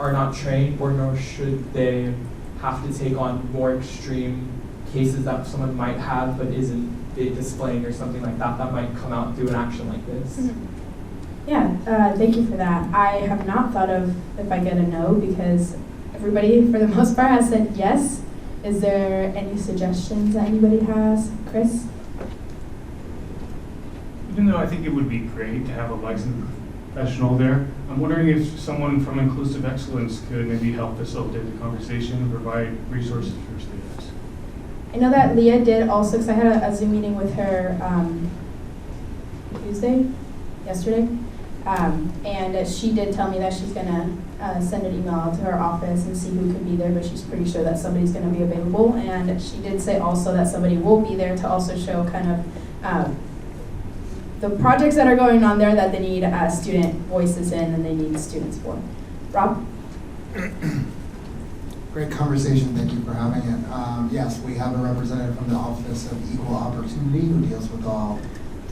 are not trained, or nor should they have to take on more extreme cases that someone might have but isn't displaying or something like that might come out through an action like this. Mm-hmm. Yeah, thank you for that. I have not thought of if I get a no, because everybody for the most part has said yes. Is there any suggestions that anybody has? Chris? Even though I think it would be great to have a licensed professional there, I'm wondering if someone from Inclusive Excellence could maybe help facilitate the conversation and provide resources for students. I know that Leah did also, because I had a Zoom meeting with her yesterday, and she did tell me that she's going to send an email out to her office and see who could be there, but she's pretty sure that somebody's going to be available. And she did say also that somebody will be there to also show kind of the projects that are going on there that they need student voices in and they need students for. Rob? Great conversation, thank you for having it. Yes, we have a representative from the Office of Equal Opportunity who deals with all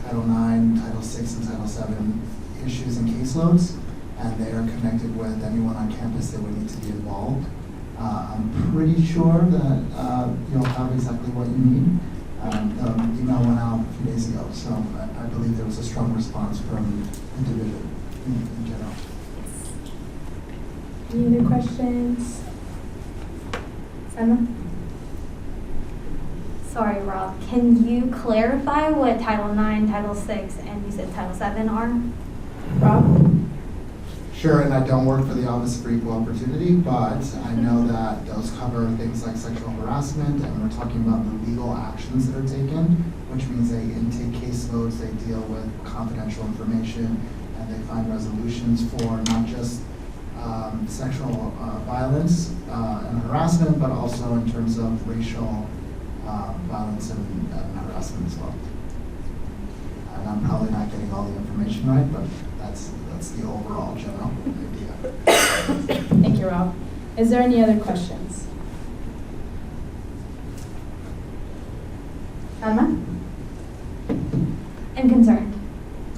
Title IX, Title VI, and Title VII issues and caseloads, and they are connected with anyone on campus that would need to be involved. I'm pretty sure that you'll have exactly what you need. The email went out a few days ago, so I believe there was a strong response from the division in general. Any other questions? Emma? Sorry, Rob. Can you clarify what Title IX, Title VI, and you said Title VII are? Rob? Sure, and I don't work for the Office for Equal Opportunity, but I know that those cover things like sexual harassment, and we're talking about the legal actions that are taken, which means they intake caseloads, they deal with confidential information, and they find resolutions for not just sexual violence and harassment, but also in terms of racial violence and harassment as well. And I'm probably not getting all the information right, but that's the overall general idea. Thank you, Rob. Is there any other questions? Alma? And I'm concerned,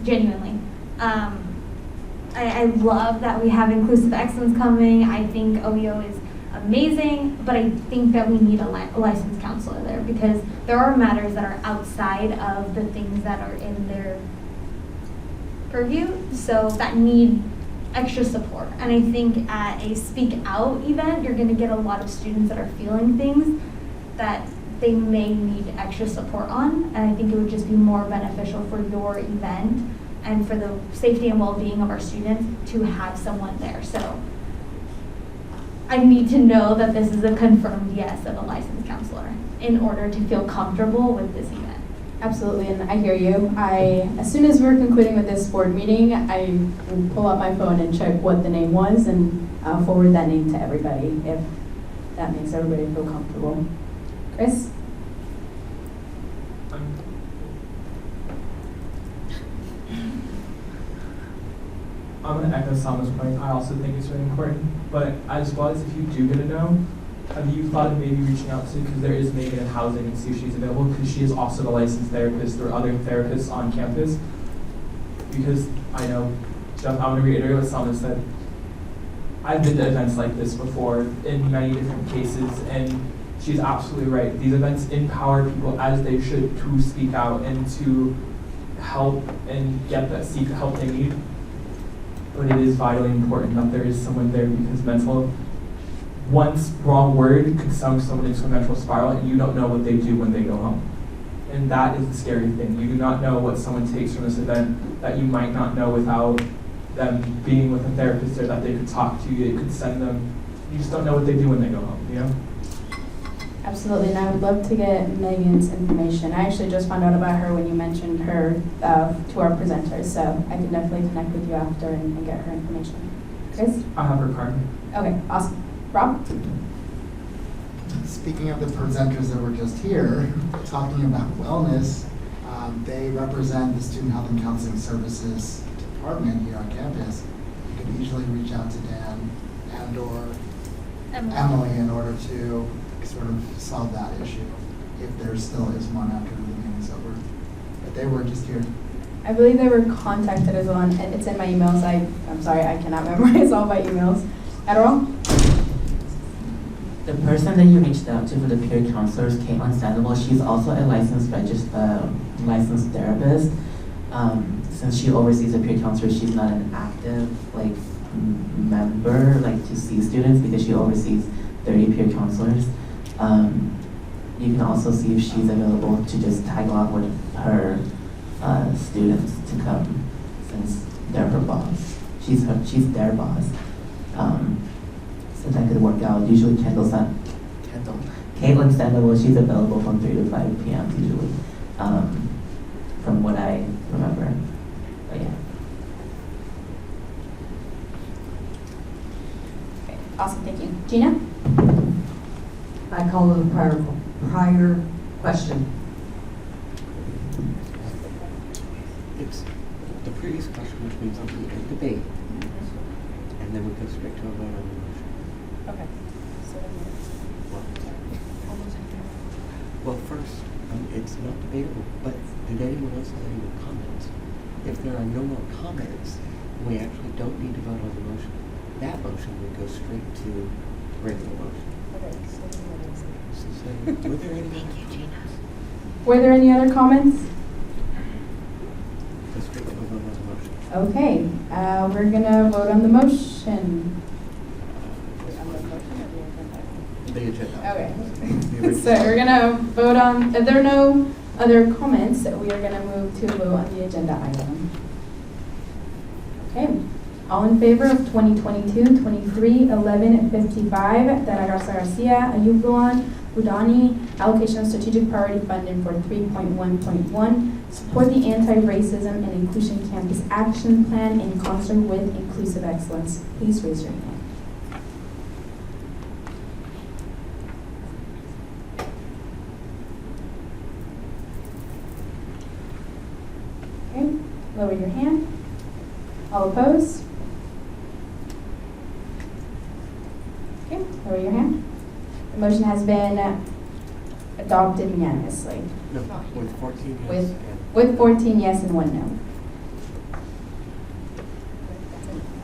genuinely. I love that we have inclusive excellence coming. I think OEO is amazing, but I think that we need a licensed counselor there because there are matters that are outside of the things that are in their purview, so that need extra support. And I think at a speak out event, you're going to get a lot of students that are feeling things that they may need extra support on, and I think it would just be more beneficial for your event and for the safety and well-being of our students to have someone there. So I need to know that this is a confirmed yes of a licensed counselor in order to feel comfortable with this event. Absolutely, and I hear you. As soon as we're concluding with this board meeting, I will pull out my phone and check what the name was and forward that name to everybody if that makes everybody feel comfortable. Chris? I'm going to echo Salma's point. I also think it's really important. But as well as if you do get a no, have you thought of maybe reaching out to, because there is Megan in housing, and see if she's available, because she is also the licensed therapist. There are other therapists on campus. Because I know, Jeff, I want to reiterate what Salma said. I've been to events like this before in many different cases, and she's absolutely right. These events empower people as they should to speak out and to help and get that seek help they need. But it is vitally important that there is someone there because one wrong word could send someone into a mental spiral and you don't know what they do when they go home. And that is the scary thing. You do not know what someone takes from this event that you might not know without them being with a therapist there that they could talk to you, it could send them, you just don't know what they do when they go home, you know? Absolutely, and I would love to get Megan's information. I actually just found out about her when you mentioned her to our presenters, so I can definitely connect with you after and get her information. Chris? I have her card. Okay, awesome. Rob? Speaking of the presenters that were just here, talking about wellness, they represent the Student Health and Counseling Services Department here on campus. You could easily reach out to Dan and or Emily in order to sort of solve that issue, if there still is one after the meeting's over. But they were just here. I believe they were contacted as well, and it's in my emails. I'm sorry, I cannot memorize all my emails. Adderall? The person that you reached out to for the peer counselors, Kate Unstandable, she's also a licensed therapist. Since she oversees the peer counselors, she's not an active member to see students because she oversees 30 peer counselors. You can also see if she's available to just tag along with her students to come, since they're her boss. She's their boss. So that could work out. Usually Caitlin Sandoval, she's available from 3 to 5 p.m. usually, from what I remember. But yeah. Okay, awesome, thank you. Gina? I call it a prior question. It's the previous question, which means we end debate, and then we go straight to a vote on the motion. Okay. Well, first, it's not debatable, but did anyone else have any more comments? If there are no more comments, we actually don't need to vote on the motion. That motion would go straight to regular motion. So, were there any other comments? Were there any other comments? Go straight to a vote on the motion. Okay, we're gonna vote on the motion. The agenda. Okay. So we're gonna vote on, if there are no other comments, we are gonna move to vote on the agenda item. Okay, all in favor of 2022-23 1155, Dara Garza Garcia, Ayub Gulan, Udani, allocation of strategic priority funding for 3.1.1, support the anti-racism and inclusion campus action plan in concert with inclusive excellence. Please raise your hand. Okay, lower your hand. All opposed? Okay, lower your hand. The motion has been adopted unanimously. No, with 14 yes With- and. With 14 yes and 1 no.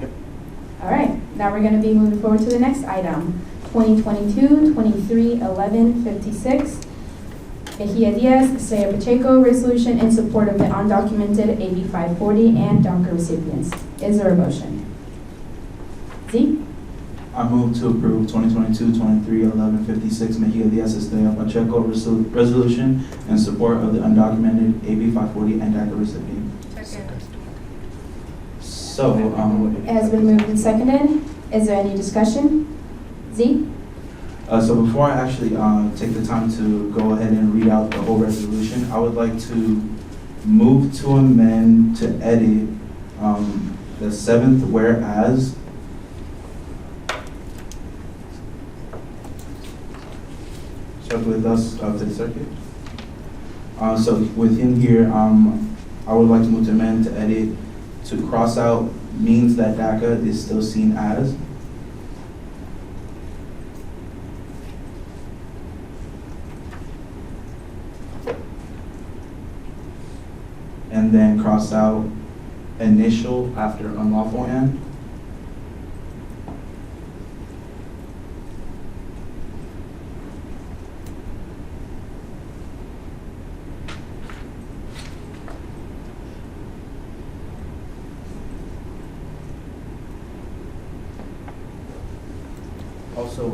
Yep. All right, now we're going to be moving forward to the next item, 2022-23-11-56. Mejia Diaz, Saya Pacheco, resolution in support of the undocumented AB 540 and DACA recipients. Is there a motion? Z? I move to approve 2022-23-11-56 Mejia Diaz Estrella Pacheco resolution in support of the undocumented AB 540 and DACA recipient. So, It has been moved and seconded. Is there any discussion? Z? so before I actually take the time to go ahead and read out the whole resolution, I would like to move to amend to edit the 7th whereas. Start with us to the circuit. So within here, I would like to move to amend to edit to cross out means that DACA is still seen as. And then cross out initial after unlawful and. Also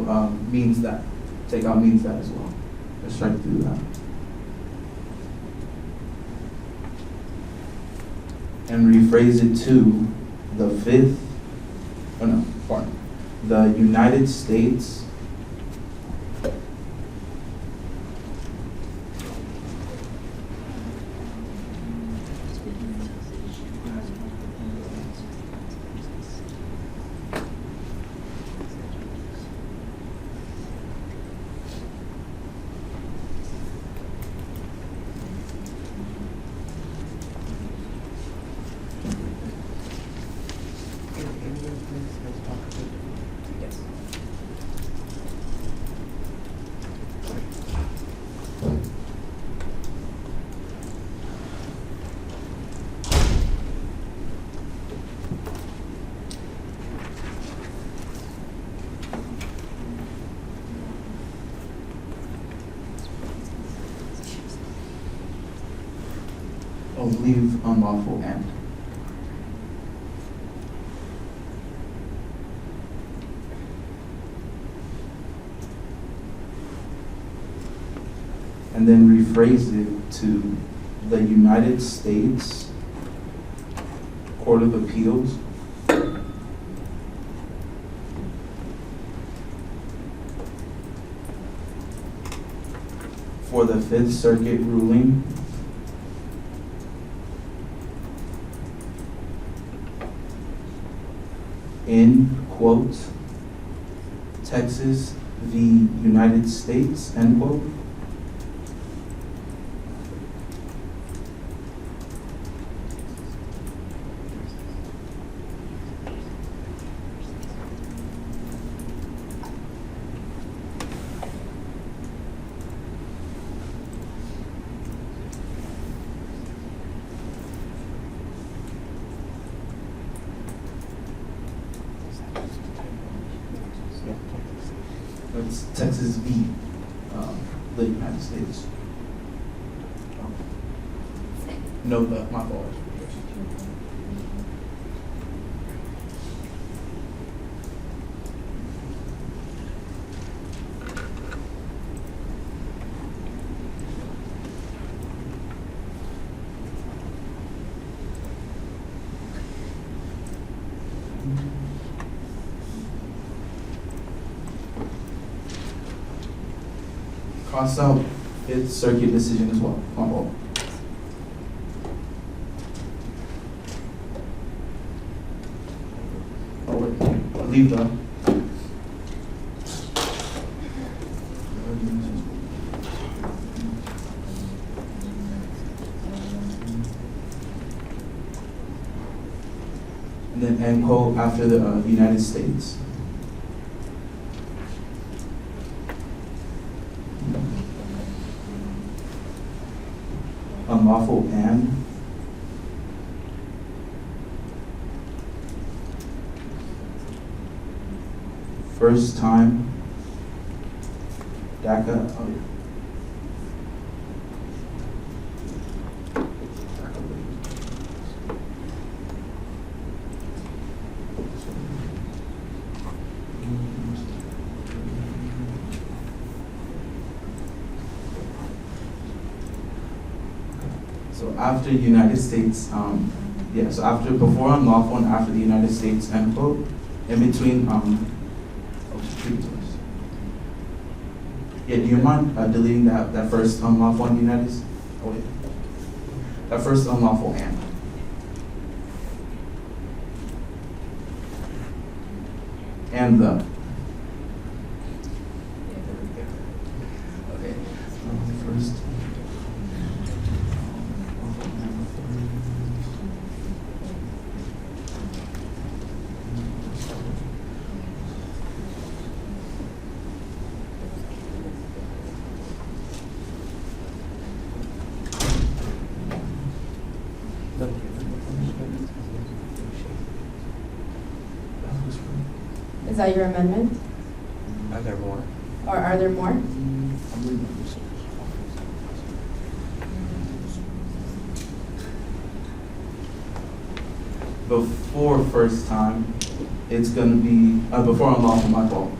means that, take out means that as well. Let's try to do that. And rephrase it to the United States leave unlawful and. And then rephrase it to the United States Court of Appeals for the Fifth Circuit ruling in, quote, Texas v. United States, end quote. It's Texas v. The United States. No, my fault. Cross out Fifth Circuit decision as well. My fault. Oh wait, leave the. And then end quote after the United States. first time DACA. Oh, yeah. So after United States, so after, before unlawful and after the United States, end quote, in between, yeah, do you mind deleting that first unlawful and United States? Oh, wait. That first unlawful and. And the. Okay, first. Is that your amendment? Are there more? Or are there more? Before first time, it's gonna be, before unlawful, my fault.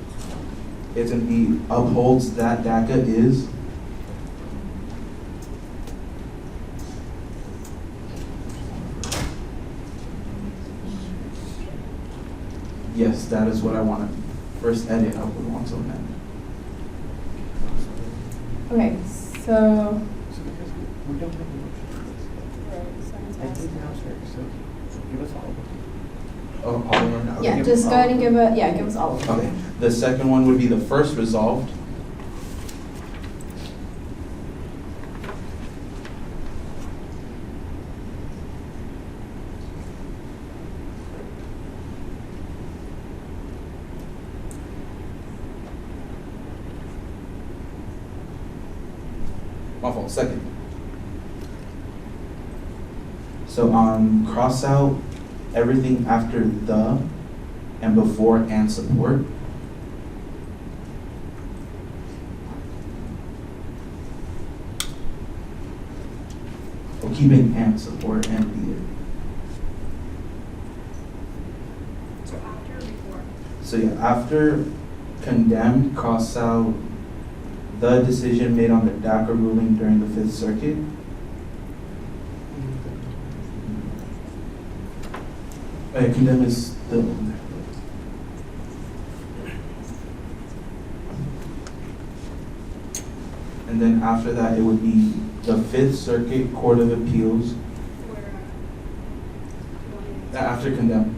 It's gonna be upholds that DACA is. Yes, that is what I want to first edit, I would want to amend. Okay, so. So because we don't have a motion for this. I did now, sir, so give us all of them. Oh, all of them? Yeah, just go ahead and give us all of them. Okay, the second one would be the first resolved. My fault, second. So cross out everything after the and before and support. Or keeping and support and be it. So after or before? So yeah, after condemned, cross out the decision made on the DACA ruling during the Fifth Circuit. Condemn is still on there. And then after that, it would be the Fifth Circuit Court of Appeals. After condemn.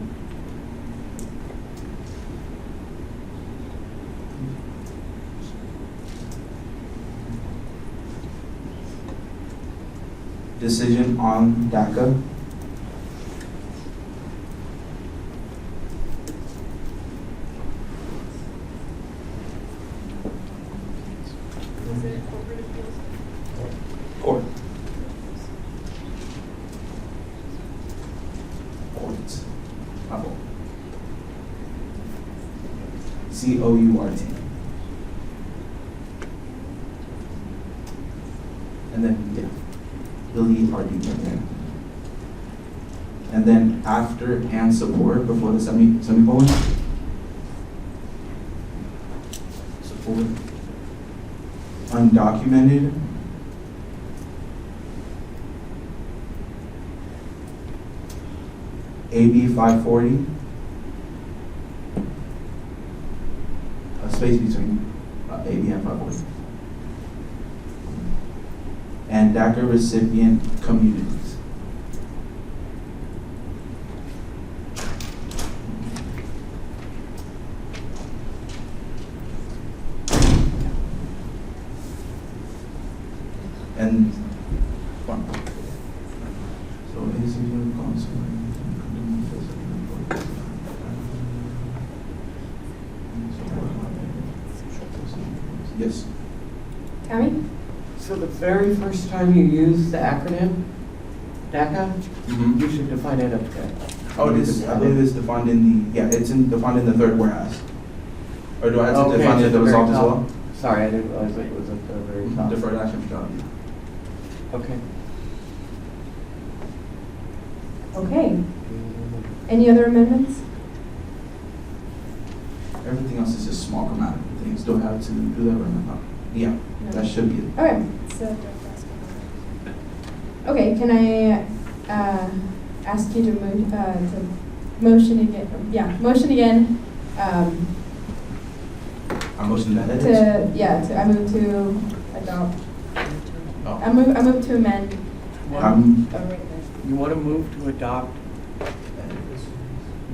Decision on DACA. Is it corporate appeals? Court. Court. C-O-U-R-T. And then, yeah. Delete RD right there. And then after and support, before the semicolon. Support. Undocumented. AB 540. A space between AB and 540. And DACA recipient communities. And one. So ASI Yes. Tammy? So the very first time you use the acronym, DACA, Mm-hmm. you should define it up there. Oh, it is, I believe it's defined in the, yeah, it's defined in the third whereas. Or do I have to Okay, define it's at the the very resolved as top. well? Sorry, I didn't realize it was at the very top. Deferred action for child. Okay. Okay. Any other amendments? Everything else is just small grammatical things. Do I have to do that right now? Yeah, that should be it. Okay, so. Okay, can I ask you to move, to motion again, motion again, I motion that edit. I move to adopt, Oh. I move to amend. You want to move to adopt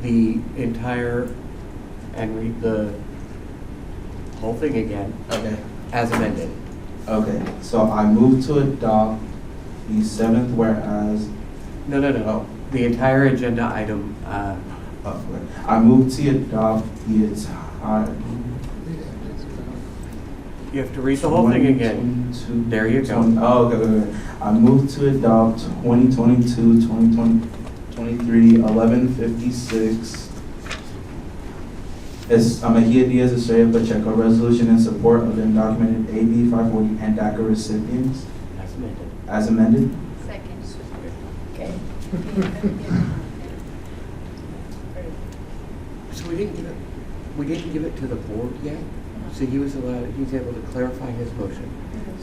the entire and read the whole thing again Okay. as amended. Okay, so I move to adopt the seventh whereas. No. Oh. The entire agenda item. Okay. I move to adopt the entire. You have to read the whole thing again. There you go. Okay. I move to adopt 2022, 2023, 1156. Mejia Diaz Estrella Pacheco resolution in support of the undocumented AB 540 and DACA recipients. As amended. As amended. Second. Okay. So we didn't give it to the board yet. So he's able to clarify his motion.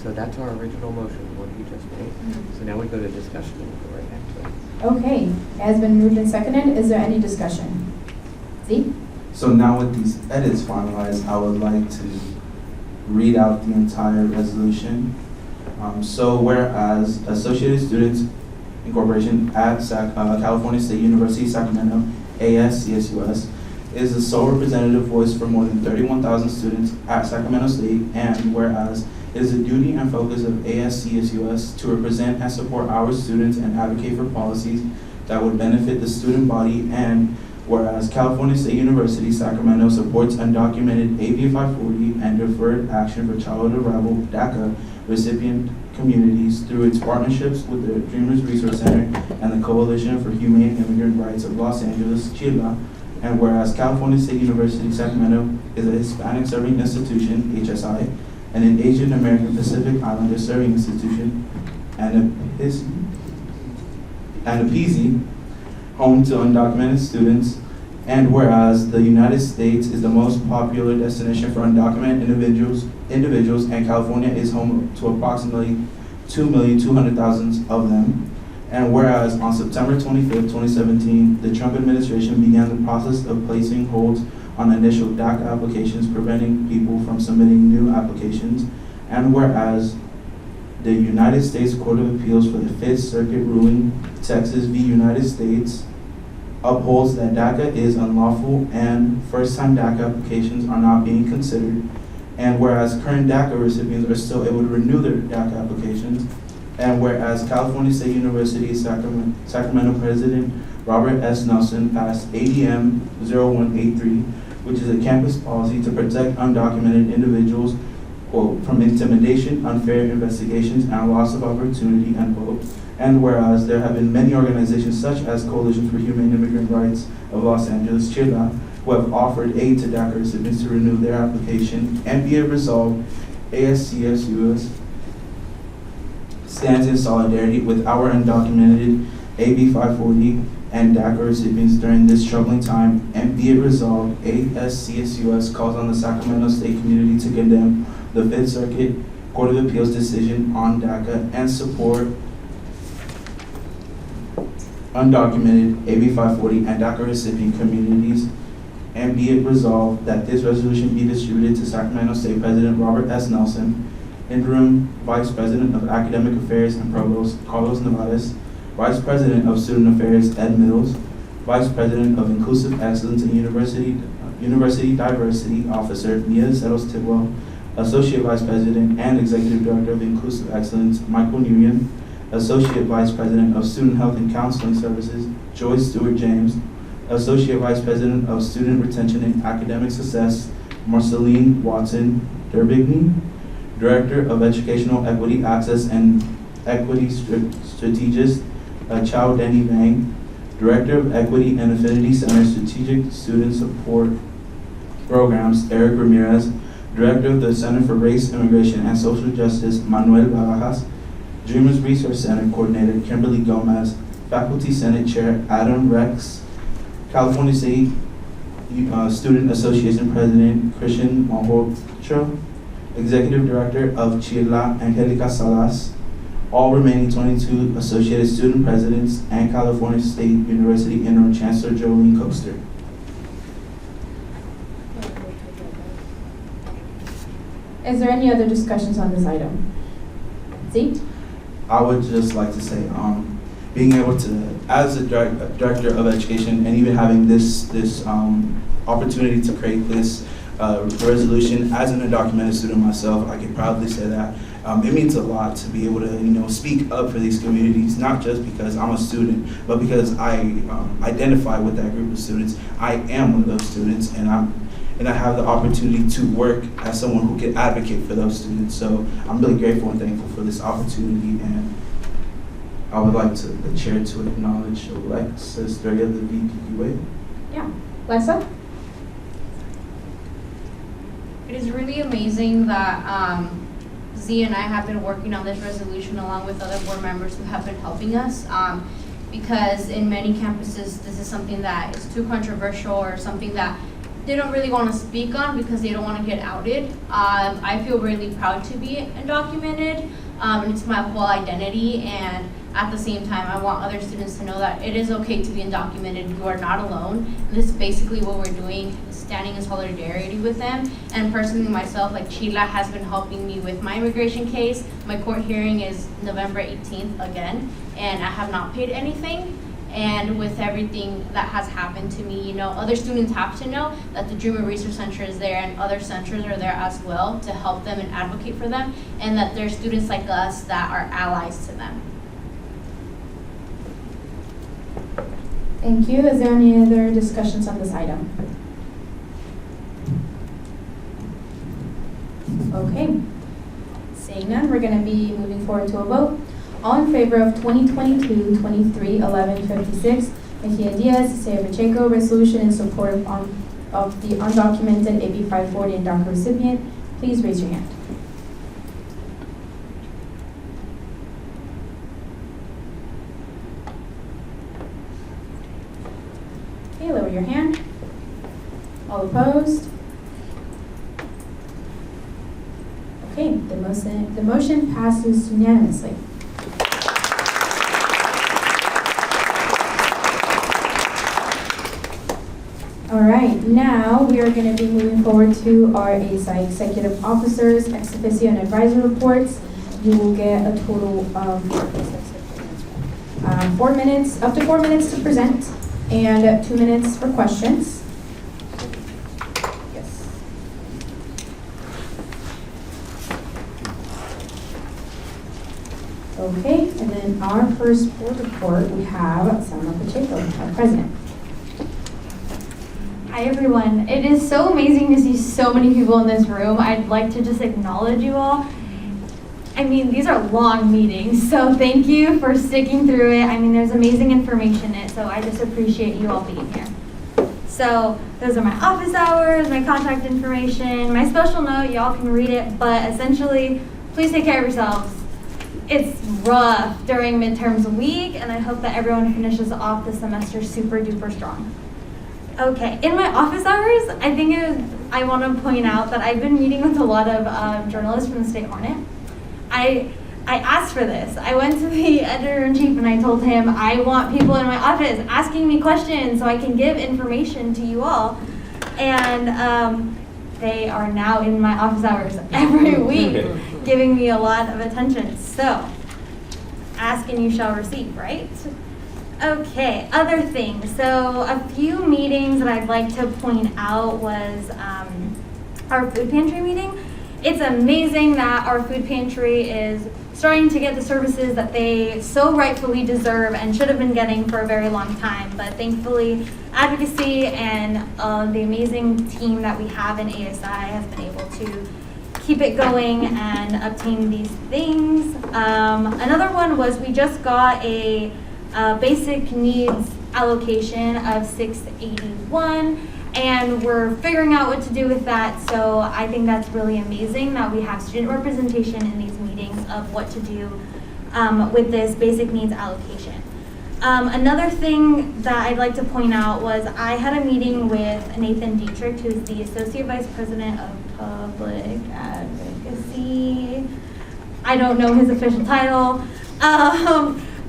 So that's our original motion, what he just made. So now we go to discussion and we'll go right into it. Okay, it has been moved and seconded. Is there any discussion? Z? So now with these edits finalized, I would like to read out the entire resolution. So whereas Associated Students Incorporation at California State University, Sacramento, ASCSUS, is the sole representative voice for more than 31,000 students at Sacramento State, and whereas it is the duty and focus of ASCSUS to represent and support our students and advocate for policies that would benefit the student body, and whereas California State University, Sacramento supports undocumented AB 540 and deferred action for childhood arrival DACA recipient communities through its partnerships with the Dreamers Resource Center and the Coalition for Humane Immigrant Rights of Los Angeles, Chile, and whereas California State University, Sacramento is a Hispanic serving institution, HSI, and an Asian American Pacific Islander serving institution, and a PZ, home to undocumented students, and whereas the United States is the most popular destination for undocumented individuals, and California is home to approximately 2,200,000 of them. And whereas on September 25th, 2017, the Trump administration began the process of placing holds on initial DACA applications, preventing people from submitting new applications. And whereas the United States Court of Appeals for the Fifth Circuit ruling, Texas v. United States, upholds that DACA is unlawful and first-time DACA applications are not being considered. And whereas current DACA recipients are still able to renew their DACA applications. And whereas California State University Sacramento President Robert S. Nelson passed ADM 0183, which is a campus policy to protect undocumented individuals, quote, from intimidation, unfair investigations, and loss of opportunity, end quote. And whereas there have been many organizations such as Coalition for Humane Immigrant Rights of Los Angeles, Chile, who have offered aid to DACA recipients to renew their application, and be it resolved, ASCSUS stands in solidarity with our undocumented AB 540 and DACA recipients during this troubling time, and be it resolved, ASCSUS calls on the Sacramento State community to condemn the Fifth Circuit Court of Appeals decision on DACA and support undocumented AB 540 and DACA recipient communities, and be it resolved that this resolution be distributed to Sacramento State President Robert S. Nelson, Interim Vice President of Academic Affairs and Provost Carlos Nevares, Vice President of Student Affairs Ed Mills, Vice President of Inclusive Excellence and University Diversity Officer Mia Settles Tidwell, Associate Vice President and Executive Director of Inclusive Excellence Michael Nguyen, Associate Vice President of Student Health and Counseling Services Joyce Stewart James, Associate Vice President of Student Retention and Academic Success Marceline Watson Durbigny, Director of Educational Equity Access and Equity Strategist Chow Denny Vang, Director of Equity and Affinity Center Strategic Student Support Programs, Eric Ramirez, Director of the Center for Race, Immigration, and Social Justice, Manuel Barajas, Dreamers Resource Center Coordinator, Kimberly Gomez, Faculty Senate Chair, Adam Rex, California State Student Association President, Christian Mahocho, Executive Director of Chila, Angelica Salas, all remaining 22 Associated Student Presidents, and California State University Interim Chancellor Jolene Coaster. Is there any other discussions on this item? See? I would just like to say, being able to, as a director of education, and even having this opportunity to create this resolution as an undocumented student myself, I can proudly say that it means a lot to be able to, speak up for these communities, not just because I'm a student, but because I identify with that group of students. I am one of those students, and I have the opportunity to work as someone who can advocate for those students. So I'm really grateful and thankful for this opportunity, and I would like the chair to acknowledge Alexis Drea, the VPQA. Yeah. Lessa? It is really amazing that Z and I have been working on this resolution along with other board members who have been helping us, because in many campuses this is something that is too controversial or something that they don't really want to speak on because they don't want to get outed. I feel really proud to be undocumented. It's my whole identity, and at the same time, I want other students to know that it is okay to be undocumented. You are not alone. And this is basically what we're doing, standing in solidarity with them. And personally myself, like Sheila has been helping me with my immigration case. My court hearing is November 18th again, and I have not paid anything. And with everything that has happened to me, other students have to know that the Dreamer Resource Center is there and other centers are there as well to help them and advocate for them, and that there are students like us that are allies to them. Thank you. Is there any other discussions on this item? Okay. Seeing none, we're going to be moving forward to a vote. All in favor of 2022-23-1156, Mejia Diaz, Saya Pacheco, resolution in support of the undocumented AB 540 and DACA recipient, please raise your hand. Okay, lower your hand. All opposed? Okay, the motion passes unanimously. All right, now we are going to be moving forward to our ASI Executive Officers, Ex Officio and Advisor reports. You will get a total of 4 minutes, up to 4 minutes to present, and 2 minutes for questions. Yes. Okay, and then our first board report, we have Selma Pacheco, our president. Hi everyone. It is so amazing to see so many people in this room. I'd like to just acknowledge you all. I mean, these are long meetings, so thank you for sticking through it. I mean, there's amazing information in it, so I just appreciate you all being here. So those are my office hours, my contact information, my special note, y'all can read it, but essentially, please take care of yourselves. It's rough during midterms week, and I hope that everyone finishes off the semester super duper strong. Okay, in my office hours, I want to point out that I've been meeting with a lot of journalists from the State Hornet. I asked for this. I went to the editor-in-chief and I told him I want people in my office asking me questions so I can give information to you all. And they are now in my office hours every week, giving me a lot of attention. So, ask and you shall receive, right? Okay, other things. So a few meetings that I'd like to point out was our food pantry meeting. It's amazing that our food pantry is starting to get the services that they so rightfully deserve and should have been getting for a very long time. But thankfully, advocacy and the amazing team that we have in ASI has been able to keep it going and obtain these things. Another one was we just got a basic needs allocation of $681, And we're figuring out what to do with that, so I think that's really amazing that we have student representation in these meetings of what to do with this basic needs allocation. Another thing that I'd like to point out was I had a meeting with Nathan Dietrich, who's the Associate Vice President of Public Advocacy. I don't know his official title.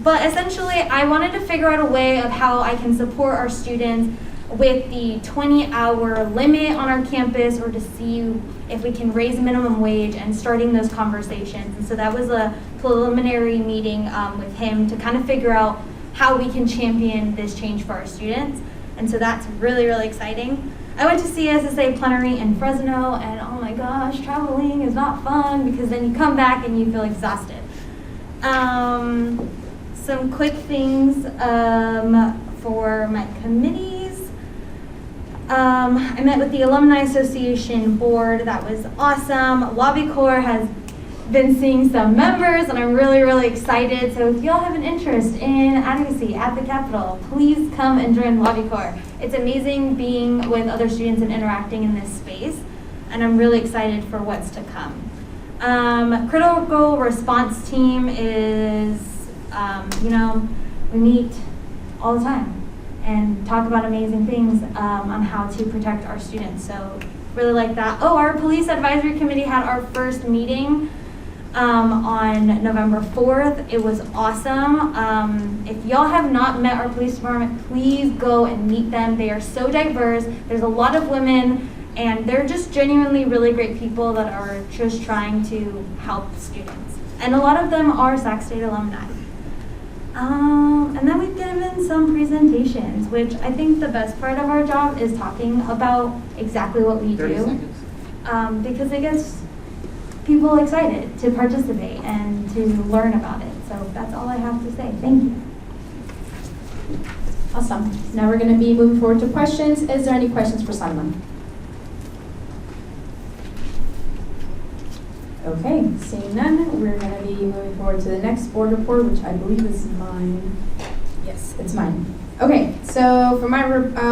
But essentially, I wanted to figure out a way of how I can support our students with the 20-hour limit on our campus, or to see if we can raise minimum wage and starting those conversations. And so that was a preliminary meeting with him to kind of figure out how we can champion this change for our students. And so that's really, really exciting. I went to CSSA plenary in Fresno, and oh my gosh, traveling is not fun because then you come back and you feel exhausted. Some quick things for my committees. I met with the Alumni Association board. That was awesome. Lobby Corps has been seeing some members, and I'm really, really excited. So if y'all have an interest in advocacy at the Capitol, please come and join Lobby Corps. It's amazing being with other students and interacting in this space, and I'm really excited for what's to come. Critical response team is, we meet all the time and talk about amazing things on how to protect our students. So really like that. Oh, our police advisory committee had our first meeting on November 4th. It was awesome. If y'all have not met our police department, please go and meet them. They are so diverse. There's a lot of women, and they're just genuinely really great people that are just trying to help students. And a lot of them are Sac State alumni. And then we've given some presentations, which I think the best part of our job is talking about exactly what we do. Because it gets people excited to participate and to learn about it. So that's all I have to say. Thank you. Awesome. Now we're going to be moving forward to questions. Is there any questions for Simon? Okay, seeing none, we're going to be moving forward to the next board report, which I believe is mine. Yes, it's mine. Okay, so for my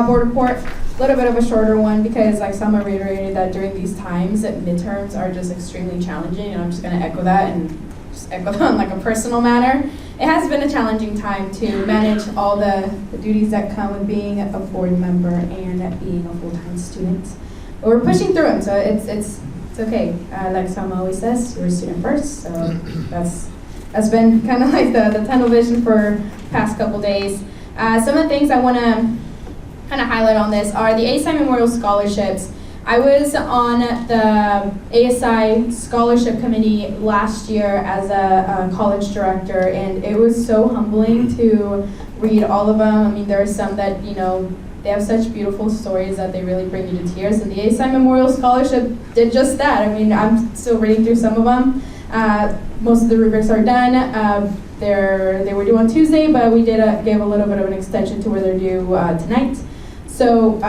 board report, a little bit of a shorter one because like Selma reiterated that during these times that midterms are just extremely challenging, and I'm just going to echo that and just echo that on like a personal manner. It has been a challenging time to manage all the duties that come with being a board member and being a full-time student. But we're pushing through them, so it's okay. Like Selma always says, you're a student first, so that's been kind of like the tunnel vision for the past couple days. Some of the things I want to kind of highlight on this are the ASI Memorial Scholarships. I was on the ASI Scholarship Committee last year as a college director, and it was so humbling to read all of them. I mean, there are some that, they have such beautiful stories that they really bring you to tears, and the ASI Memorial Scholarship did just that. I mean, I'm still reading through some of them. Most of the rubrics are done. They were due on Tuesday, but we gave a little bit of an extension to where they're due tonight. So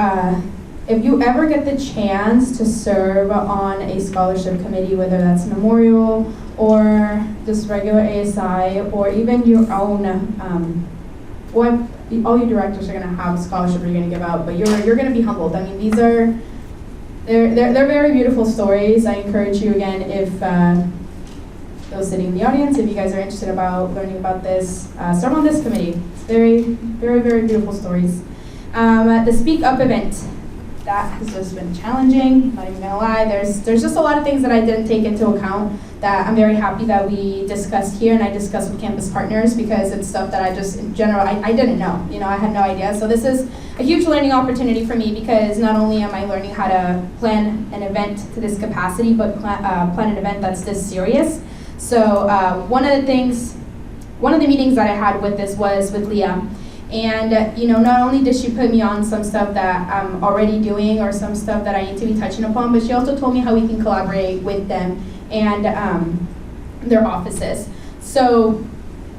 if you ever get the chance to serve on a scholarship committee, whether that's memorial or just regular ASI, or even your own, all your directors are going to have a scholarship you're going to give out, but you're going to be humbled. I mean, they're very beautiful stories. I encourage you again, if those sitting in the audience, if you guys are interested about learning about this, serve on this committee. It's very, very, very beautiful stories. The Speak Up event, that has just been challenging, not even gonna lie. There's just a lot of things that I didn't take into account that I'm very happy that we discussed here, and I discussed with campus partners, because it's stuff that I just, in general, I didn't know. I had no idea. So this is a huge learning opportunity for me, because not only am I learning how to plan an event to this capacity, but plan an event that's this serious. So one of the meetings that I had with this was with Leah. And, not only did she put me on some stuff that I'm already doing or some stuff that I need to be touching upon, but she also told me how we can collaborate with them and their offices. So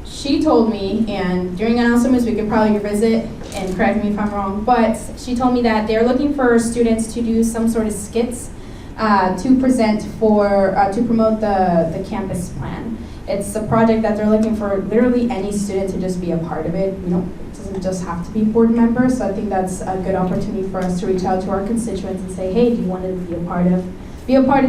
she told me, and during announcements we could probably revisit and correct me if I'm wrong, but she told me that they're looking for students to do some sort of skits to present to promote the campus plan. It's a project that they're looking for literally any student to just be a part of it. It doesn't doesn't just have to be board members. So I think that's a good opportunity for us to reach out to our constituents and say, hey, do you want to be a part of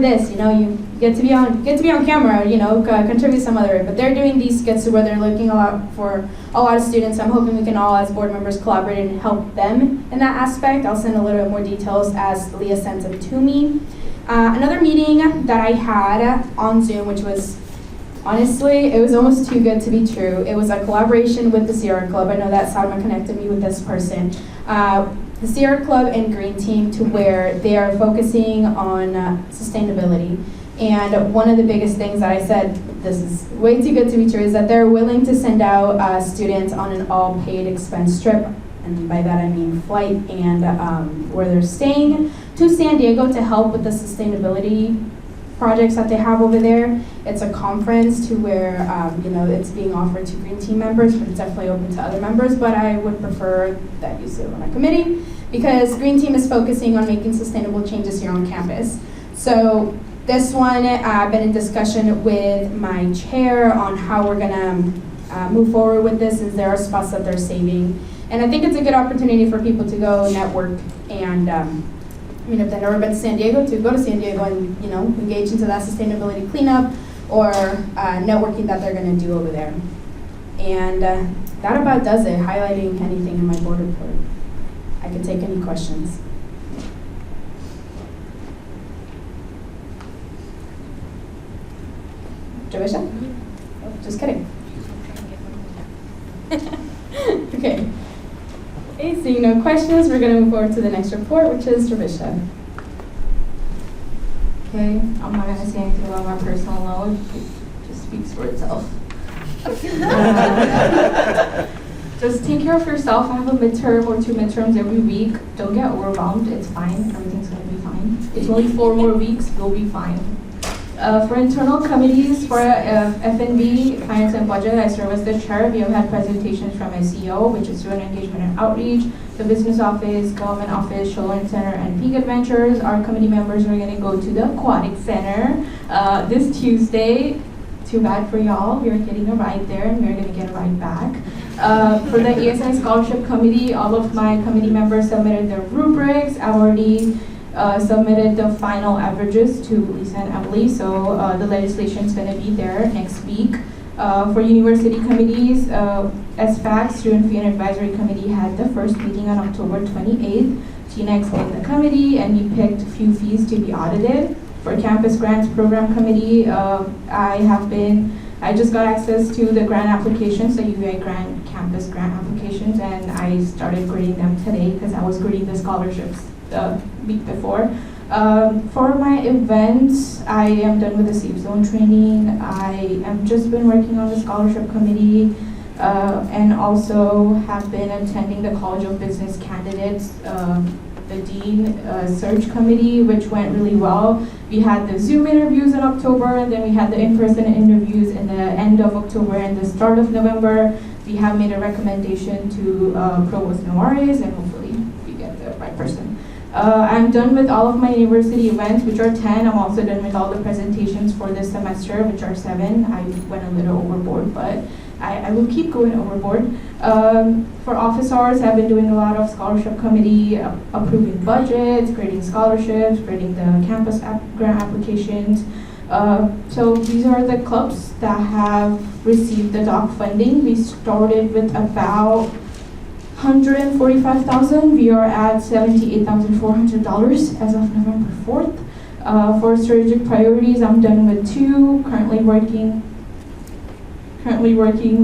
this? You know, you get to be on camera. You know, contribute some other way. But they're doing these skits where they're looking a lot for a lot of students. I'm hoping we can all, as board members, collaborate and help them in that aspect. I'll send a little bit more details as Leah sends them to me. Another meeting that I had on Zoom, which was honestly, it was almost too good to be true. It was a collaboration with the Sierra Club. I know that Salma connected me with this person. The Sierra Club and Green Team, to where they are focusing on sustainability. And one of the biggest things that I said, this is way too good to be true, is that they're willing to send out students on an all-paid expense trip. And by that I mean flight and where they're staying, to San Diego to help with the sustainability projects that they have over there. It's a conference to where you know, it's being offered to Green Team members, but it's definitely open to other members. But I would prefer that you sit on a committee, because Green Team is focusing on making sustainable changes here on campus. So this one, I've been in discussion with my chair on how we're gonna move forward with this, as there are spots that they're saving. And I think it's a good opportunity for people to go network and I mean, if they've never been to San Diego, to go to San Diego and, you know, engage into that sustainability cleanup or networking that they're going to do over there. And that about does it, highlighting anything in my board report. I can take any questions. Javisha? Oh, just kidding. Okay. Okay, seeing no questions, we're going to move forward to the next report, which is Javisha. Okay, I'm not going to say anything about my personal load. It just speaks for itself. Just take care of yourself. I have a midterm or 2 midterms every week. Don't get overwhelmed. It's fine. Everything's going to be fine. It's only 4 more weeks. We'll be fine. For internal committees, for F&B, Finance and Budget, I serve as the chair. We have had presentations from SEO, which is Student Engagement and Outreach, the Business Office, Government Office, Children's Center, and Peak Adventures. Our committee members are going to go to the Aquatic Center this Tuesday. Too bad for y'all. We are getting a ride there, and we're going to get a ride back. For the ASI Scholarship Committee, all of my committee members submitted their rubrics. I've already submitted the final averages to Lisa and Emily, so the legislation is going to be there next week. For university committees, SFAC, Student Fee and Advisory Committee, had the first meeting on October 28th. Tina explained the committee, and we picked a few fees to be audited. For Campus Grants Program Committee, I just got access to the grant applications, the UVI grant, campus grant applications, and I started grading them today because I was grading the scholarships the week before. For my events, I am done with the Safe Zone training. I have just been working on the scholarship committee and also have been attending the College of Business Candidates, the Dean Search Committee, which went really well. We had the Zoom interviews in October, and then we had the in-person interviews in the end of October and the start of November. We have made a recommendation to Provost Noares, and hopefully we get the right person. I'm done with all of my university events, which are 10. I'm also done with all the presentations for this semester, which are 7. I went a little overboard, but I will keep going overboard. For office hours, I've been doing a lot of scholarship committee, approving budgets, grading scholarships, grading the campus grant applications. So these are the clubs that have received the DOC funding. We started with about $145,000. We are at $78,400 as of November 4th. For strategic priorities, I'm done with 2. Currently working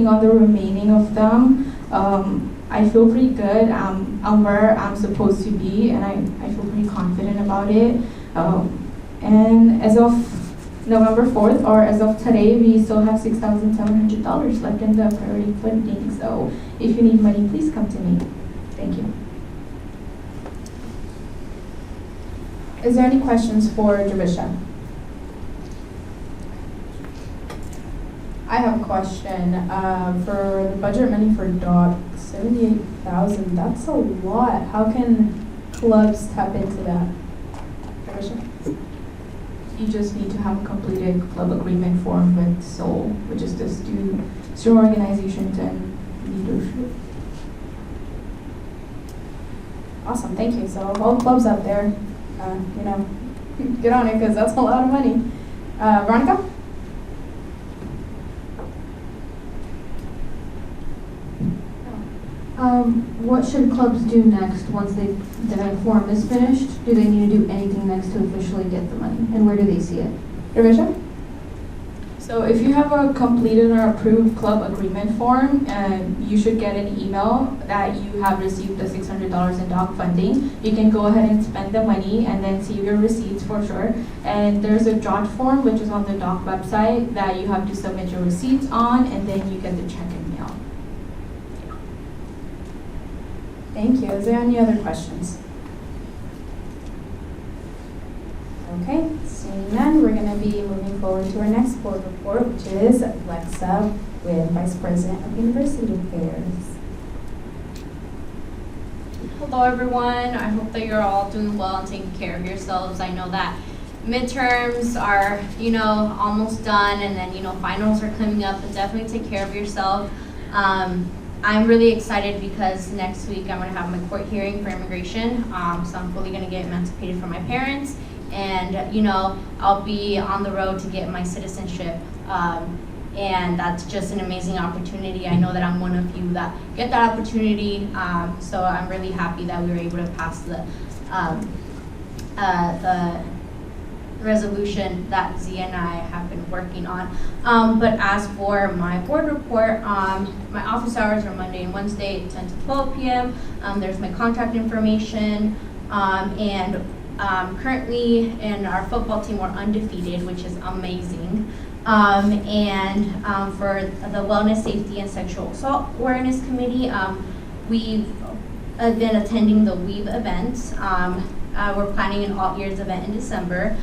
on the remaining of them. I feel pretty good. I'm where I'm supposed to be, and I feel pretty confident about it. And as of November 4th, or as of today, we still have $6,700 left in the priority funding. So if you need money, please come to me. Thank you. Is there any questions for Javisha? I have a question. For the budget money for DOC, $78,000, that's a lot. How can clubs tap into that? Javisha? You just need to have a completed club agreement form with SOUL, which is the student organizations and leadership. Awesome, thank you. So all clubs out there, get on it because that's a lot of money. Veronica? What should clubs do next once the form is finished? Do they need to do anything next to officially get the money? And where do they see it? Revision? So if you have a completed or approved club agreement form, you should get an email that you have received the $600 in DOC funding. You can go ahead and spend the money and then see your receipts for sure. And there's a jot form, which is on the DOC website, that you have to submit your receipts on, and then you get the check in mail. Thank you. Is there any other questions? Okay, seeing none, we're going to be moving forward to our next board report, which is Alexa with Vice President of University Affairs. Hello everyone, I hope that you're all doing well and taking care of yourselves. I know that midterms are, almost done, and then, finals are coming up, but definitely take care of yourself. I'm really excited because next week I'm going to have my court hearing for immigration, so I'm fully going to get emancipated from my parents, and I'll be on the road to get my citizenship, and that's just an amazing opportunity. I know that I'm one of you that get that opportunity, so I'm really happy that we were able to pass the resolution that Z and I have been working on. But as for my board report, my office hours are Monday and Wednesday, 10 to 12 p.m. There's my contact information, and currently in our football team we're undefeated, which is amazing. And for the Wellness, Safety, and Sexual Assault Awareness Committee, we've been attending the WEAVE events. We're planning an all-ears event in December.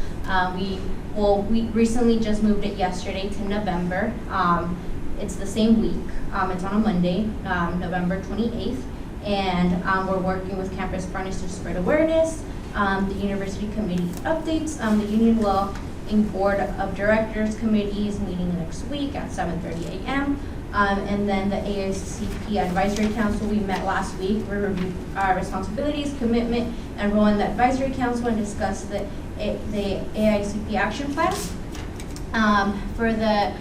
We recently just moved it yesterday to November. It's the same week. It's on a Monday, November 28th. And we're working with campus partners to spread awareness. The university committee updates. The Union Well-Being Board of Directors Committee is meeting next week at 7:30 a.m. And then the ASCP Advisory Council, we met last week. We reviewed our responsibilities, commitment, and role in the Advisory Council and discussed the AICP action plan. For the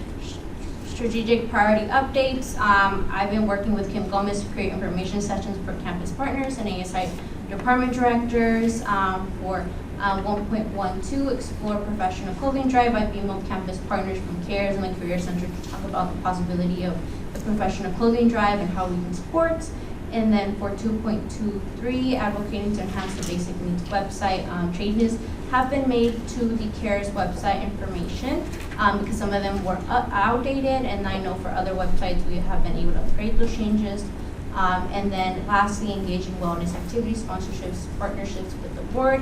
strategic priority updates, I've been working with Kim Gomez to create information sessions for campus partners and ASI department directors for 1.12, explore professional clothing drive by female campus partners from CARES and the Career Center to talk about the possibility of the professional clothing drive and how we can support. And then for 2.23, advocating to enhance the basic needs website. Changes have been made to the CARES website information because some of them were outdated, and I know for other websites we have been able to upgrade those changes. And then lastly, engaging wellness activities, sponsorships, partnerships with the board.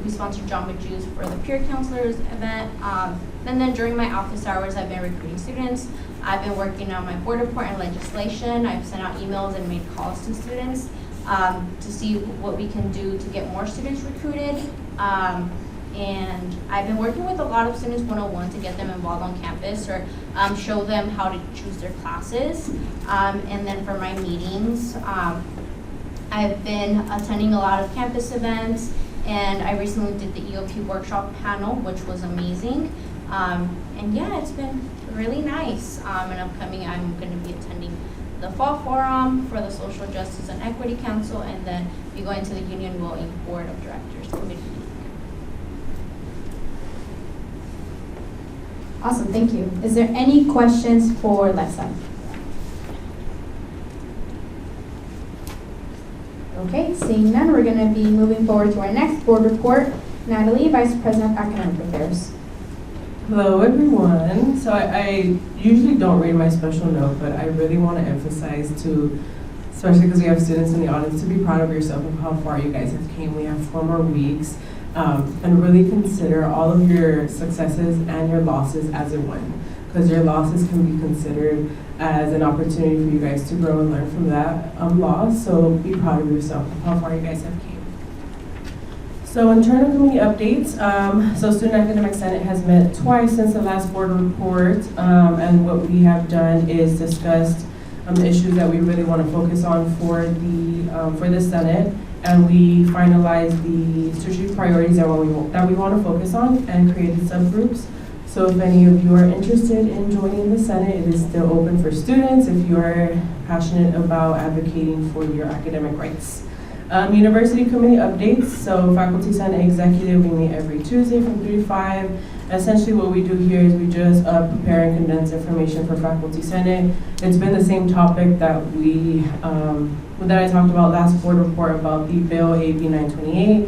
We sponsored Jamba Juice for the peer counselors event. And then during my office hours, I've been recruiting students. I've been working on my board report and legislation. I've sent out emails and made calls to students to see what we can do to get more students recruited. And I've been working with a lot of Students 101 to get them involved on campus or show them how to choose their classes. And then for my meetings, I've been attending a lot of campus events, and I recently did the EOP workshop panel, which was amazing. And yeah, it's been really nice. And upcoming, I'm going to be attending the Fall Forum for the Social Justice and Equity Council, and then be going to the Union Well-Being Board of Directors Committee. Awesome, thank you. Is there any questions for Lexa? Okay, seeing none, we're going to be moving forward to our next board report. Natalie, Vice President of Academic Affairs. Hello everyone. So I usually don't read my special note, but I really want to emphasize to, especially because we have students in the audience, to be proud of yourself and how far you guys have came. We have 4 more weeks. And really consider all of your successes and your losses as a win, because your losses can be considered as an opportunity for you guys to grow and learn from that loss. So be proud of yourself and how far you guys have came. So internal committee updates. So Student Academic Senate has met twice since the last board report, and what we have done is discussed issues that we really want to focus on for the Senate, and we finalized the strategic priorities that we want to focus on and created subgroups. So if any of you are interested in joining the Senate, it is still open for students if you are passionate about advocating for your academic rights. University committee updates. So Faculty Senate Executive, we meet every Tuesday from 3 to 5. Essentially what we do here is we just prepare and condense information for Faculty Senate. It's been the same topic that that I talked about last board report about the bill AB 928,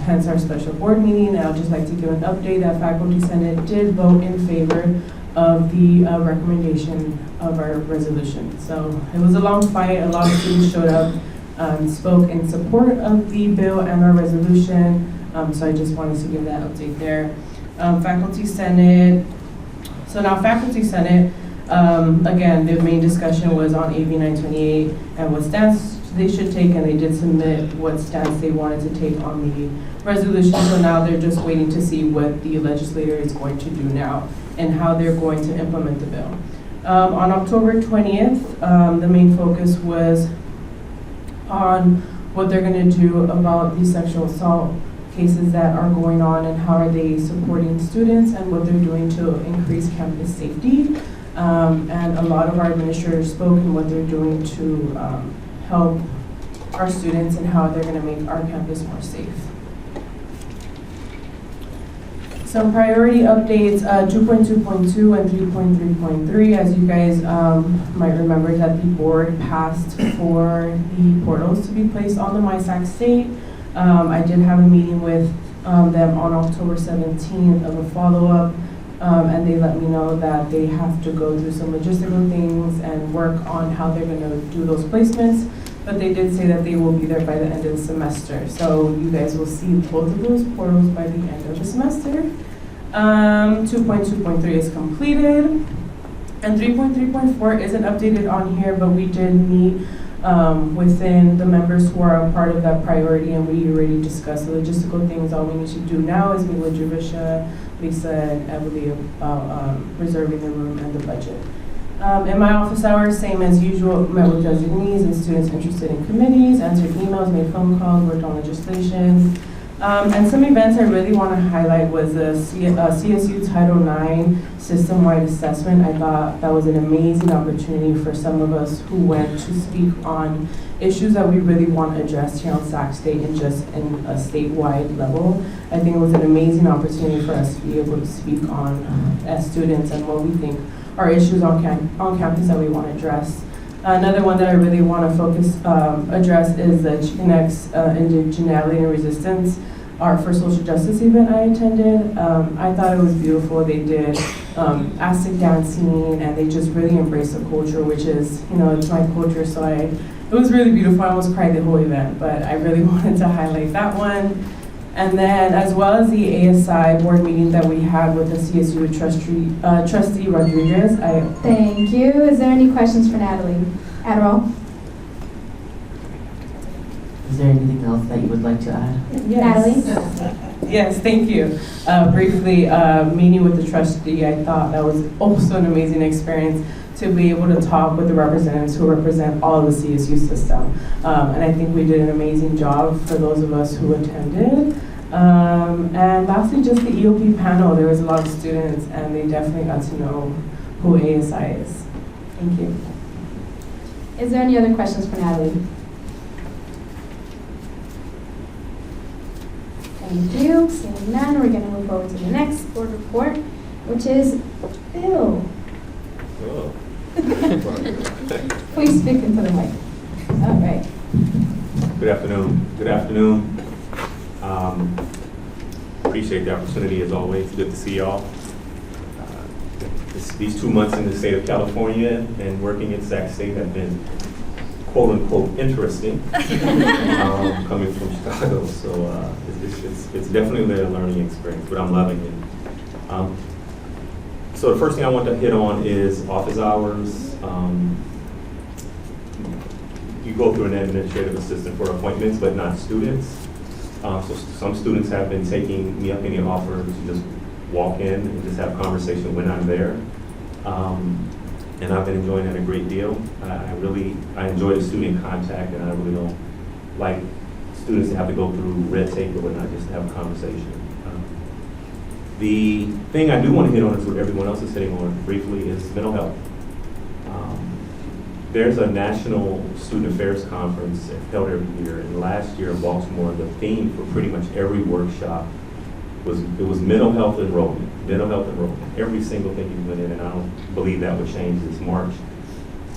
hence our special board meeting. And I'd just like to give an update that Faculty Senate did vote in favor of the recommendation of our resolution. So it was a long fight. A lot of students showed up, spoke in support of the bill and our resolution. So I just wanted to give that update there. Faculty Senate. So now Faculty Senate, again, the main discussion was on AB 928 and what stance they should take, and they did submit what stance they wanted to take on the resolution. So now they're just waiting to see what the legislator is going to do now and how they're going to implement the bill. On October 20th, the main focus was on what they're going to do about the sexual assault cases that are going on and how are they supporting students and what they're doing to increase campus safety. And a lot of our administrators spoke and what they're doing to help our students and how they're going to make our campus more safe. Some priority updates, 2.2.2 and 3.3.3. As you guys might remember that the board passed for the portals to be placed on the MySac State. I did have a meeting with them on October 17th of a follow-up, and they let me know that they have to go through some logistical things and work on how they're going to do those placements, but they did say that they will be there by the end of the semester. So you guys will see both of those portals by the end of the semester. 2.2.3 is completed, and 3.3.4 isn't updated on here, but we did meet within the members who are a part of that priority, and we already discussed the logistical things. All we need to do now is meet with Javisha, Lisa, and Emily about reserving the room and the budget. In my office hours, same as usual, met with designees and students interested in committees, answered emails, made phone calls, worked on legislation. And some events I really want to highlight was the CSU Title IX system-wide assessment. I thought that was an amazing opportunity for some of us who went to speak on issues that we really want to address here on Sac State and just in a statewide level. I think it was an amazing opportunity for us to be able to speak on as students and what we think are issues on campus that we want to address. Another one that I really want to address is the Chicanx Indigeneity and Resistance, our first social justice event I attended. I thought it was beautiful. They did Aztec dancing, and they just really embraced the culture, which is, it's my culture, so it was really beautiful. I almost cried the whole event, but I really wanted to highlight that one. And then, as well as the ASI board meeting that we had with the CSU trustee Rodriguez. Thank you. Is there any questions for Natalie? Adderall? Is there anything else that you would like to add? Yes. Natalie? Yes, thank you. Briefly, meeting with the trustee, I thought that was also an amazing experience to be able to talk with the representatives who represent all of the CSU system. And I think we did an amazing job for those of us who attended. And lastly, just the EOP panel. There was a lot of students, and they definitely got to know who ASI is. Thank you. Is there any other questions for Natalie? Thank you. Seeing none, we're going to move forward to the next board report, which is Bill. Oh. Please speak into the mic. All right. Good afternoon. Good afternoon. Appreciate the opportunity as always. Good to see y'all. These 2 months in the state of California and working at Sac State have been quote unquote interesting, coming from Chicago. So it's definitely a learning experience, but I'm loving it. So the first thing I want to hit on is office hours. You go through an administrative assistant for appointments, but not students. So some students have been taking me up in the offer to just walk in and just have a conversation when I'm there. And and I've been enjoying that a great deal. I enjoy the student contact, and I really don't like students to have to go through red tape or whatnot just to have a conversation. The thing I do want to hit on is what everyone else is hitting on briefly is mental health. There's a national student affairs conference held every year, and last year in Baltimore, the theme for pretty much every workshop was mental health enrollment. Mental health enrollment. Every single thing you went in, and I don't believe that would change this March.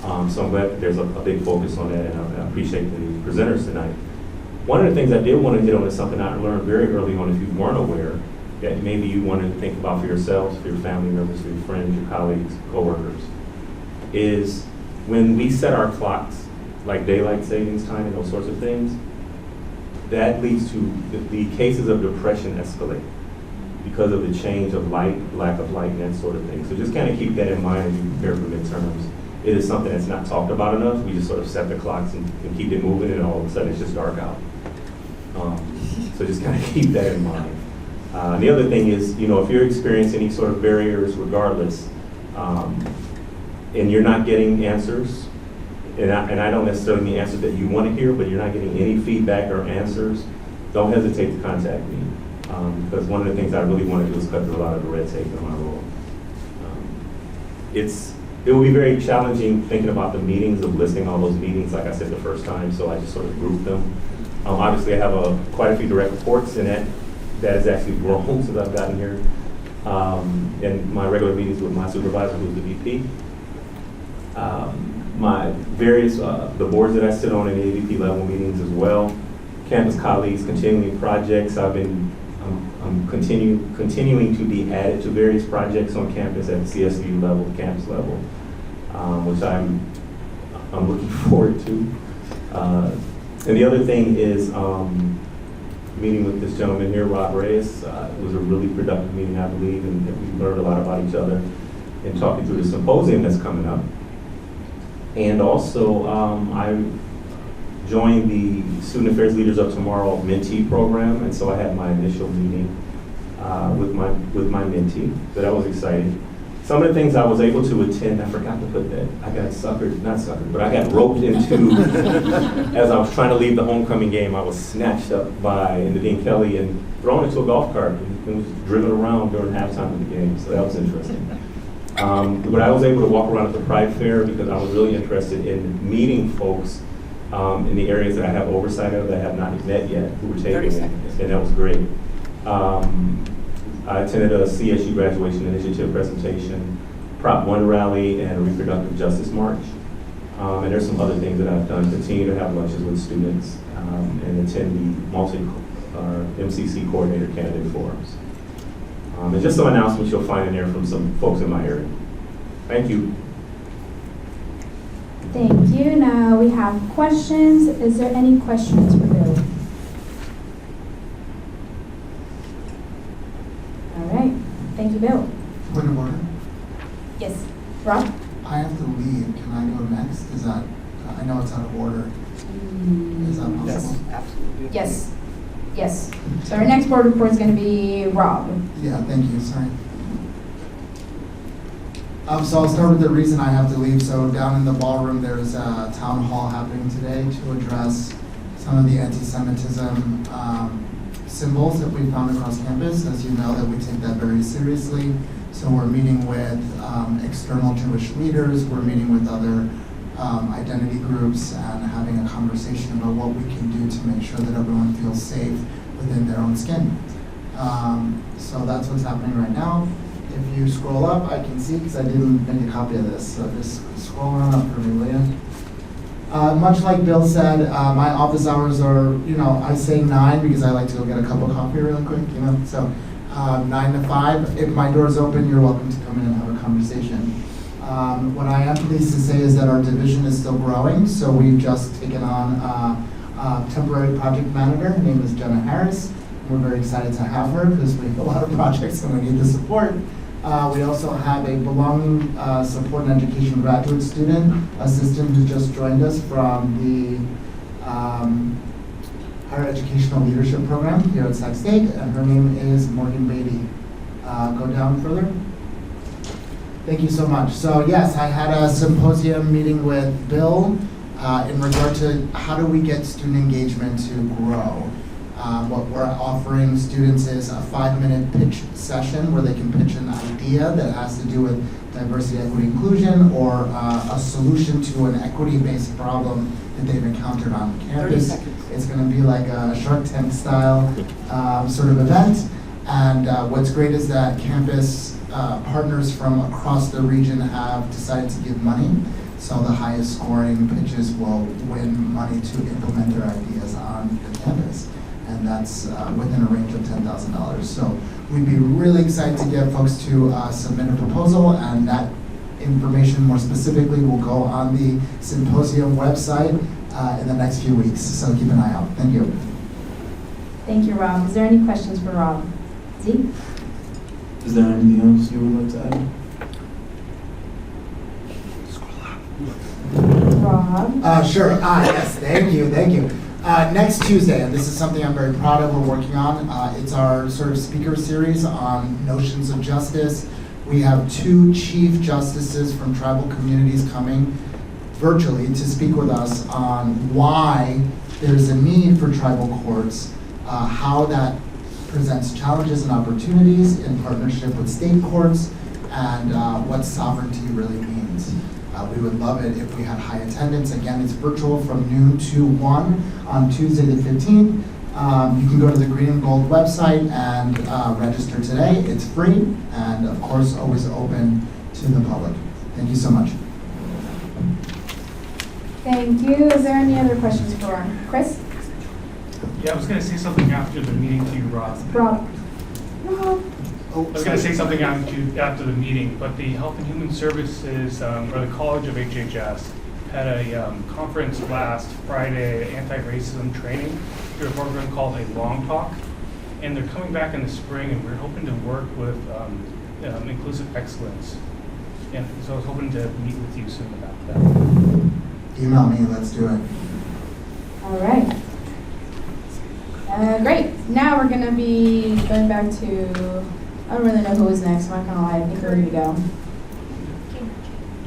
So I'm glad that there's a big focus on that, and I appreciate the presenters tonight. One of the things I did want to hit on is something I learned very early on, if you weren't aware, that maybe you wanted to think about for yourselves, for your family members, for your friends, your colleagues, coworkers, is when we set our clocks, like daylight savings time and those sorts of things, that leads to the cases of depression escalate because of the change of light, lack of light, and that sort of thing. So just kind of keep that in mind as you prepare for midterms. It is something that's not talked about enough. We just sort of set the clocks and keep it moving, and all of a sudden it's just dark out. So just kind of keep that in mind. And the other thing is, if you're experiencing any sort of barriers regardless, and you're not getting answers, and I don't necessarily mean answers that you want to hear, but you're not getting any feedback or answers, don't hesitate to contact me. Because one of the things I really want to do is cut through a lot of the red tape in my role. It will be very challenging thinking about the meetings, of listing all those meetings, like I said the first time, so I just sort of grouped them. Obviously, I have quite a few direct reports, and that has actually grown since I've gotten here. And my regular meetings with my supervisor, who's the VP. My various, the boards that I sit on in the AVP level meetings as well. Campus colleagues, continuing projects. I'm continuing to be added to various projects on campus at the CSU level, campus level, which I'm looking forward to. And the other thing is meeting with this gentleman here, Rob Reyes. It was a really productive meeting, I believe, and we learned a lot about each other and talking through the symposium that's coming up. And also, I joined the Student Affairs Leaders of Tomorrow mentee program, and so I had my initial meeting with my mentee, so that was exciting. Some of the things I was able to attend, I forgot to put that. I got roped into, as I was trying to leave the homecoming game, I was snatched up by Nadine Kelly and thrown into a golf cart and was driven around during halftime of the game, so that was interesting. But I was able to walk around at the Pride Fair because I was really interested in meeting folks in the areas that I have oversight of that I have not met yet, who were taking it, and that was great. I attended a CSU graduation initiative presentation, Prop 1 rally, and a reproductive justice march. And there's some other things that I've done. Continue to have lunches with students and attend the MCC coordinator candidate forums. And just some announcements you'll find in there from some folks in my area. Thank you. Thank you. Now we have questions. Is there any questions for Bill? All right. Thank you, Bill. Point of order. Yes. Rob? I have to leave. Can I go next? Is that, I know it's out of order. Is that possible? Yes, absolutely. Yes. Yes. So our next board report is going to be Rob. Yeah, thank you. Sorry. So I'll start with the reason I have to leave. So down in the ballroom, there's a town hall happening today to address some of the anti-Semitism symbols that we found across campus. As you know, that we take that very seriously. So we're meeting with external Jewish leaders. We're meeting with other identity groups and having a conversation about what we can do to make sure that everyone feels safe within their own skin. So that's what's happening right now. If you scroll up, I can see, because I didn't make a copy of this, so just scroll on up for me, will you? Much like Bill said, my office hours are, I say 9 because I like to go get a cup of coffee really quick, so 9 to 5. If my door's open, you're welcome to come in and have a conversation. What I am pleased to say is that our division is still growing, so we've just taken on a temporary project manager. Her name is Jenna Harris. We're very excited to have her because we have a lot of projects and we need the support. We also have a belonging support and education graduate student assistant who just joined us from the Higher Educational Leadership Program here at Sac State, and her name is Morgan Beatty. Go down further. Thank you so much. So yes, I had a symposium meeting with Bill in regard to how do we get student engagement to grow. What we're offering students is a 5-minute pitch session where they can pitch an idea that has to do with diversity, equity, inclusion, or a solution to an equity-based problem that they've encountered on campus. It's going to be like a Shark Tank style sort of event. And what's great is that campus partners from across the region have decided to give money. So the highest scoring pitches will win money to implement their ideas on the campus. And that's within a range of $10,000. So we'd be really excited to get folks to submit a proposal, and that information more specifically will go on the symposium website in the next few weeks. So keep an eye out. Thank you. Thank you, Rob. Is there any questions for Rob? Zeke? Is there anything else you would like to add? Rob? Sure. Yes. Thank you. Thank you. Next Tuesday, and this is something I'm very proud of, we're working on. It's our sort of speaker series on notions of justice. We have 2 chief justices from tribal communities coming virtually to speak with us on why there's a need for tribal courts, how that presents challenges and opportunities in partnership with state courts, and what sovereignty really means. We would love it if we had high attendance. Again, it's virtual from noon to 1 on Tuesday the 15th. You can go to the Green and Gold website and register today. It's free and, of course, always open to the public. Thank you so much. Thank you. Is there any other questions for Ron? Chris? Yeah, I was going to say something after the meeting to you, Rob. Rob? I was going to say something after the meeting, but the Health and Human Services, or the College of HHS, had a conference last Friday, anti-racism training, through a program called A Long Talk. And they're coming back in the spring, and we're hoping to work with Inclusive Excellence. And so I was hoping to meet with you soon about that. Email me, let's do it. All right. Great. Now we're going to be going back to, I don't really know who was next. I'm not going to lie. I think we're ready to go.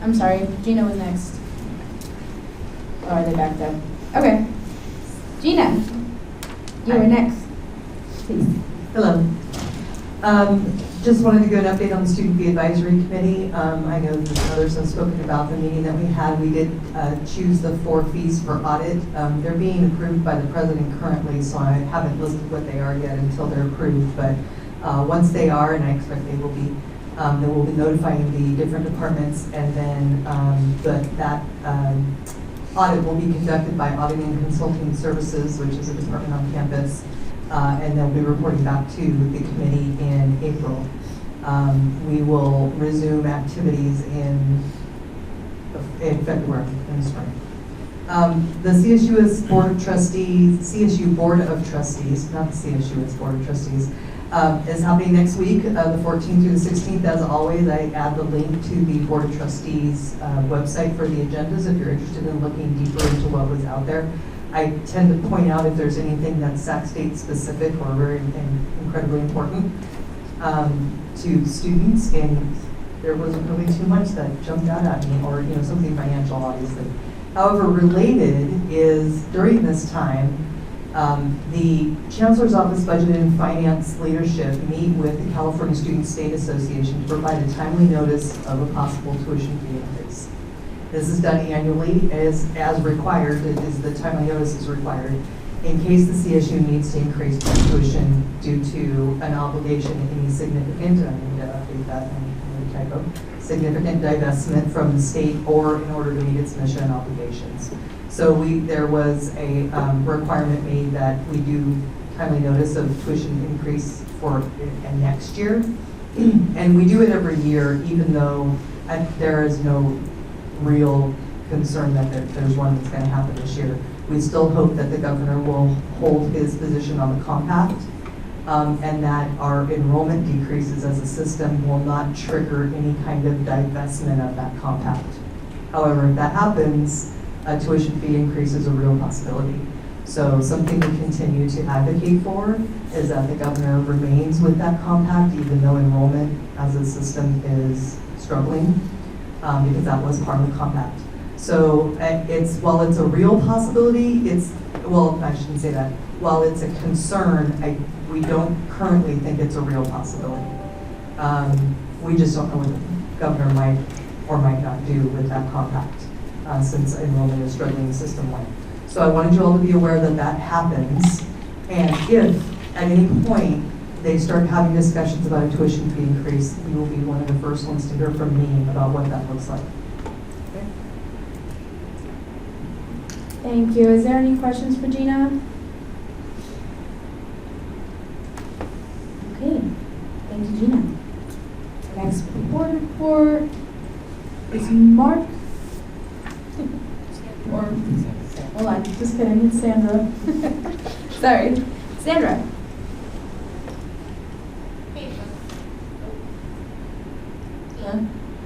I'm sorry. Gina was next. Oh, are they backed up? Okay. Gina, you were next. Please. Hello. Just wanted to give an update on the Student Fee Advisory Committee. I know that others have spoken about the meeting that we had. We did choose the 4 fees for audit. They're being approved by the president currently, so I haven't listed what they are yet until they're approved. But once they are, and I expect they will be notifying the different departments, and then that audit will be conducted by Auditing and Consulting Services, which is a department on campus. And they'll be reporting back to the committee in April. We will resume activities in February, in the spring. The CSUS Board of Trustees, CSU Board of Trustees, not the CSUS Board of Trustees, is happening next week, the 14th through the 16th. As always, I add the link to the Board of Trustees website for the agendas if you're interested in looking deeper into what was out there. I tend to point out if there's anything that's Sac State specific or very incredibly important to students, and there wasn't really too much that jumped out at me, or something financial, obviously. However, related is during this time, the Chancellor's Office Budget and Finance leadership meet with the California Student State Association to provide a timely notice of a possible tuition fee increase. This is done annually as required. The timely notice is required in case the CSU needs to increase tuition due to an obligation any significant, I need to update that in the typo, significant divestment from the state or in order to meet its mission and obligations. So there was a requirement made that we do timely notice of tuition increase for next year. And we do it every year, even though there is no real concern that there's one that's going to happen this year. We still hope that the governor will hold his position on the compact, and that our enrollment decreases as a system will not trigger any kind of divestment of that compact. However, if that happens, a tuition fee increase is a real possibility. So something we continue to advocate for is that the governor remains with that compact, even though enrollment as a system is struggling, because that was part of the compact. So while it's a real possibility, well, I shouldn't say that. While it's a concern, we don't currently think it's a real possibility. We just don't know what the governor might or might not do with that compact, since enrollment is struggling system-wide. So I wanted you all to be aware that that happens, and if at any point they start having discussions about a tuition fee increase, you will be one of the first ones to hear from me about what that looks like. Thank you. Is there any questions for Gina? Okay, thank you, Gina. Next board report is Mark. Or, hold on, just kidding, it's Sandra. Sorry, Sandra.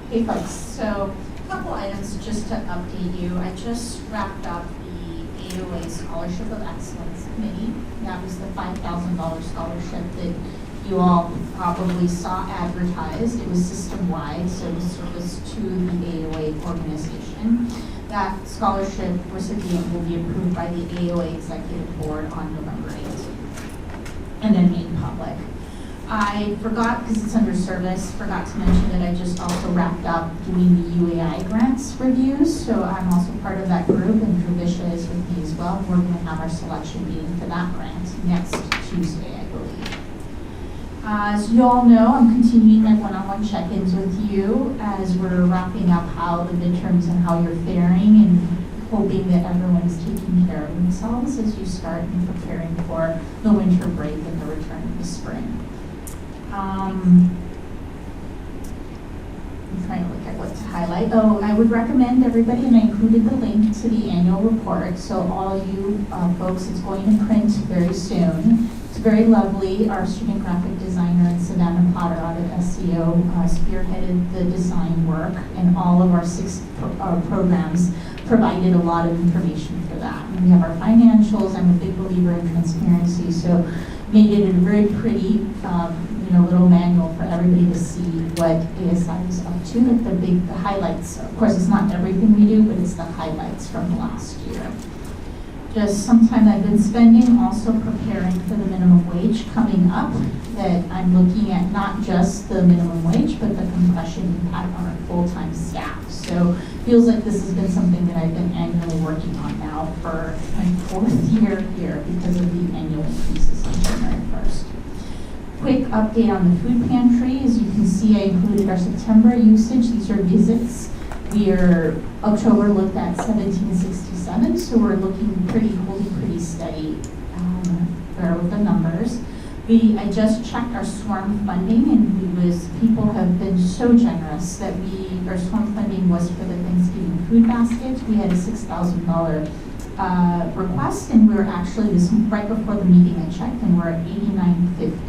Hey folks, so a couple items just to update you. I just wrapped up the AOA Scholarship of Excellence Committee. That was the $5,000 scholarship that you all probably saw advertised. It was system-wide, so it was service to the AOA organization. That scholarship recipient will be approved by the AOA Executive Board on November 8th and then made public. I forgot, because it's under service, forgot to mention that I just also wrapped up doing the UAI grants reviews, so I'm also part of that group, and Druvisha is with me as well. We're going to have our selection meeting for that grant next Tuesday, I believe. As you all know, I'm continuing my one-on-one check-ins with you as we're wrapping up how the midterms and how you're faring, and hoping that everyone's taking care of themselves as you start and preparing for the winter break and the return of the spring. I'm trying to look at what to highlight. Oh, I would recommend everybody, and I included the link to the annual report. So all you folks, it's going to print very soon. It's very lovely. Our student graphic designer and Savannah Potter out at SEO spearheaded the design work, and all of our 6 programs provided a lot of information for that. And we have our financials. I'm a big believer in transparency, so made it a very pretty little manual for everybody to see what ASI is up to, like the highlights. Of course, it's not everything we do, but it's the highlights from the last year. Just some time I've been spending also preparing for the minimum wage coming up, that I'm looking at not just the minimum wage, but the compression impact on our full-time staff. So feels like this has been something that I've been annually working on now for my 4th year here because of the annual increases on January 1st. Quick update on the food pantry. As you can see, I included our September usage. These are visits. October looked at 1767, so we're holding pretty steady there with the numbers. I just checked our SWARM funding, and people have been so generous that our SWARM funding was for the Thanksgiving food baskets. We had a $6,000 request, and we were actually right before the meeting I checked, and we're at $89.50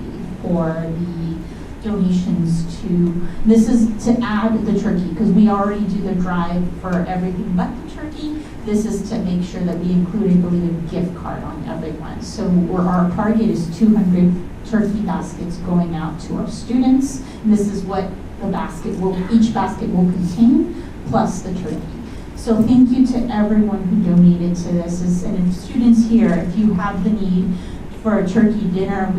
for the donations to. This is to add the turkey, because we already do the drive for everything but the turkey. This is to make sure that we include, I believe, a gift card on everyone. So our target is 200 turkey baskets going out to our students. And this is what each basket will contain, plus the turkey. So thank you to everyone who donated to this. And if students here, if you have the need for a turkey dinner, I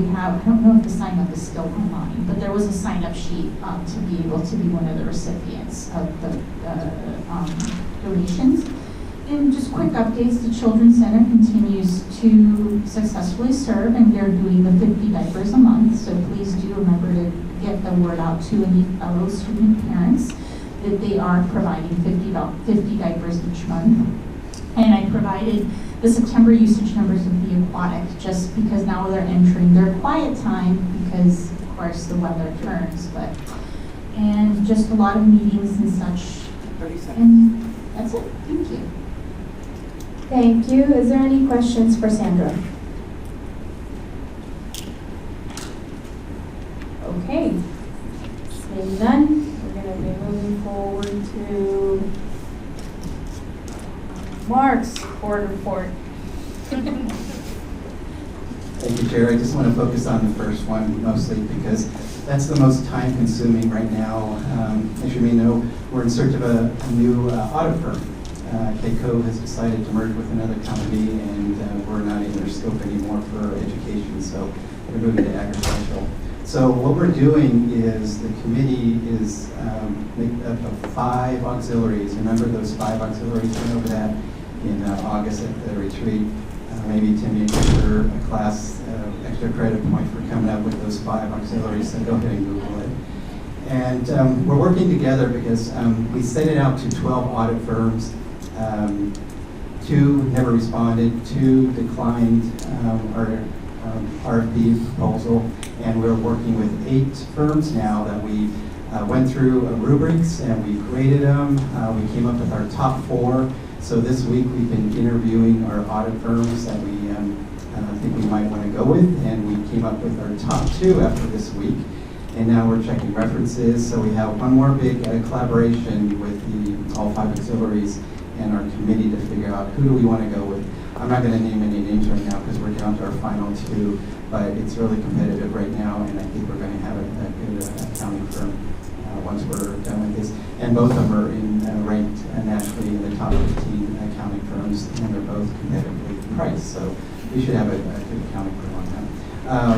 don't know if the sign up is still online, but there was a sign up sheet to be able to be one of the recipients of the donations. And just quick updates, the Children's Center continues to successfully serve, and they're doing the 50 diapers a month. So please do remember to get the word out to any fellow student parents that they are providing 50 diapers each month. And I provided the September usage numbers of the aquatic, just because now they're entering their quiet time, because of course the weather turns, and just a lot of meetings and such. 30 seconds. And that's it, thank you. Thank you. Is there any questions for Sandra? Okay. Seeing none, we're going to be moving forward to Mark's board report. Thank you, Chair. I just want to focus on the first one mostly because that's the most time-consuming right now. As you may know, we're in search of a new audit firm. KCO has decided to merge with another company, and we're not in their scope anymore for education, so we're moving to agricultural. So what we're doing is the committee is made up of 5 auxiliaries. Remember those 5 auxiliaries? We went over that in August at the retreat. Maybe Tim, you consider a class extra credit point for coming up with those 5 auxiliaries, so go ahead and Google it. And we're working together because we sent it out to 12 audit firms. 2 never responded, 2 declined our RFP proposal, and we're working with 8 firms now that we went through rubrics and we graded them. We came up with our top 4. So this week we've been interviewing our audit firms that we think we might want to go with, and we came up with our top 2 after this week. And now we're checking references, so we have one more big collaboration with all 5 auxiliaries and our committee to figure out who do we want to go with. I'm not going to name any names right now because we're down to our final 2, but it's really competitive right now, and I think we're going to have a good accounting firm once we're done with this. And both of them are ranked nationally in the top 15 accounting firms, and they're both competitively priced, so we should have a good accounting firm on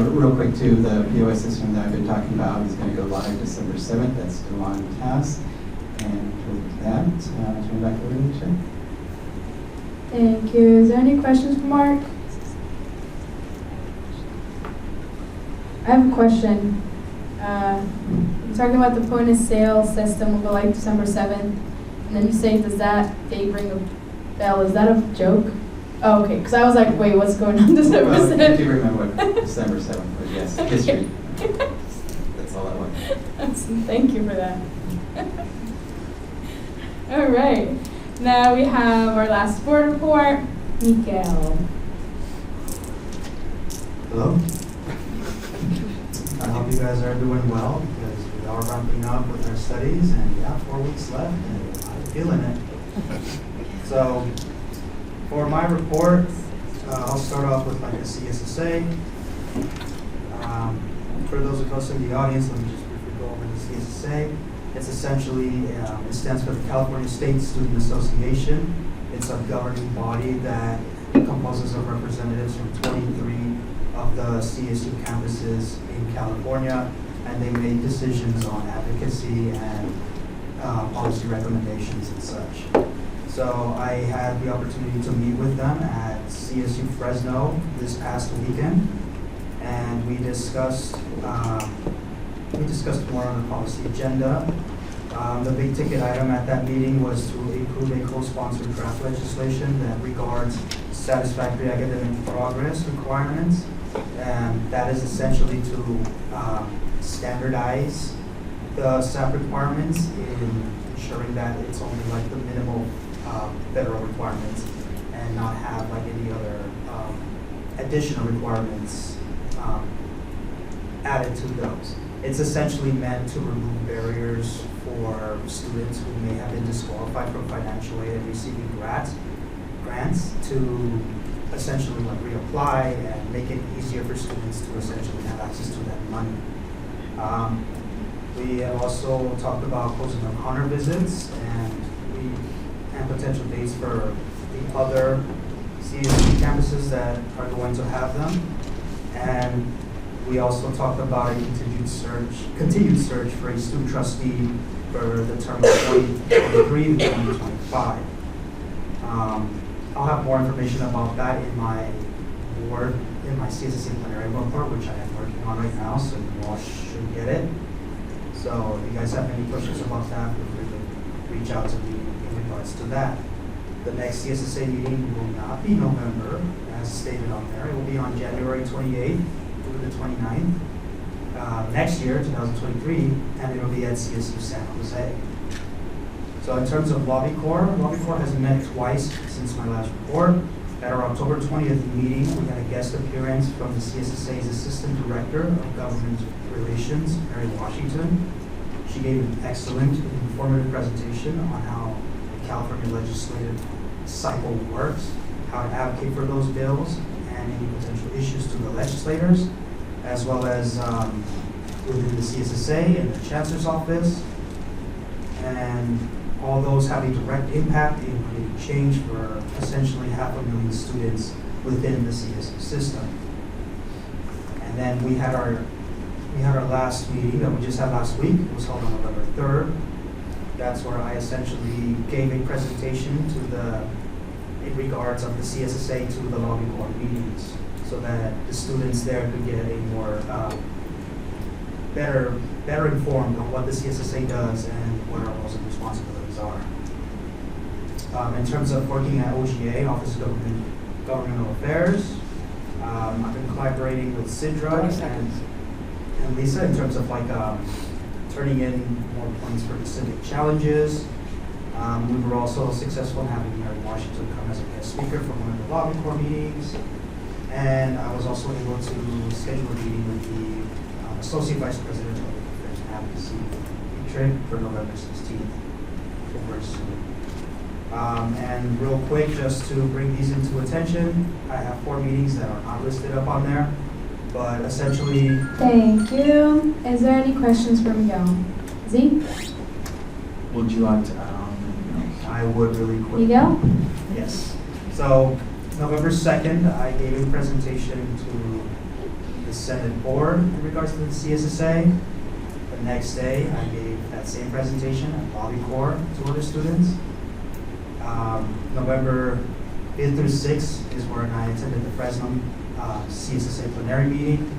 that. Real quick too, the POS system that I've been talking about is going to go live December 7th. That's still on task. And with that, I'll turn it back over to the chair. Thank you. Is there any questions for Mark? I have a question. You're talking about the point of sale system will go live December 7th, and then you say, does that date ring a bell? Is that a joke? Oh, okay, because I was like, wait, what's going on December 7th? Well, I do remember what December 7th was, yes, history. That's all I want. Thank you for that. All right, now we have our last board report. Miguel. Hello. I hope you guys are doing well because we are ramping up with our studies, and we have 4 weeks left, and I'm feeling it. So, for my report, I'll start off with like a CSSA. For those of us in the audience, let me just briefly go over the CSSA. It's essentially, it stands for the California State Student Association. It's a governing body that composes of representatives from 23 of the CSU campuses in California, and they make decisions on advocacy and policy recommendations and such. So I had the opportunity to meet with them at CSU Fresno this past weekend, and we discussed more on the policy agenda. The big ticket item at that meeting was to approve a co-sponsored draft legislation that regards satisfactory academic progress requirements, and that is essentially to standardize the SAP requirements in ensuring that it's only like the minimal federal requirements and not have like any other additional requirements added to those. It's essentially meant to remove barriers for students who may have been disqualified from financial aid and receiving grants to essentially like reapply and make it easier for students to essentially have access to that money. We also talked about closing of honor visits and potential dates for the other CSU campuses that are going to have them. And we also talked about a continued search for a student trustee for the term of 2023 to 2025. I'll have more information about that in my CSSA plenary report, which I am working on right now, so you all should get it. So if you guys have any questions about that, feel free to reach out to me in regards to that. The next CSSA meeting will not be November, as stated on there. It will be on January 28th through the 29th next year, 2023, and it will be at CSU San Jose. So in terms of Lobby Corps has met twice since my last report. At our October 20th meeting, we had a guest appearance from the CSSA's Assistant Director of Government Relations, Mary Washington. She gave an excellent, informative presentation on how the California legislative cycle works, how to advocate for those bills, and any potential issues to the legislators, as well as within the CSSA and the Chancellor's Office. And all those have a direct impact in creating change for essentially 500,000 students within the CSU system. And then we had our last meeting that we just had last week. It was held on November 3rd. That's where I essentially gave a presentation in regards of the CSSA to the lobby board meetings, so that the students there could get a more better informed on what the CSSA does and what our roles and responsibilities are. In terms of working at OGA, Office of Governmental Affairs, I've been collaborating with Sidra and Lisa in terms of turning in more points for the civic challenges. We were also successful in having Mary Washington come as a guest speaker for one of the lobby corps meetings. And I was also able to schedule a meeting with the Associate Vice President of Public Affairs and Advocacy trip for November 16th. Very soon. And real quick, just to bring these into attention, I have 4 meetings that are not listed up on there, but essentially. Thank you. Is there any questions for Miguel? Z? Would you like to add on? I would really quick. Miguel? Yes. So November 2nd, I gave a presentation to the Senate board in regards to the CSSA. The next day, I gave that same presentation at lobby corps to other students. November 5th through 6th is when I attended the Fresno CSSA plenary meeting.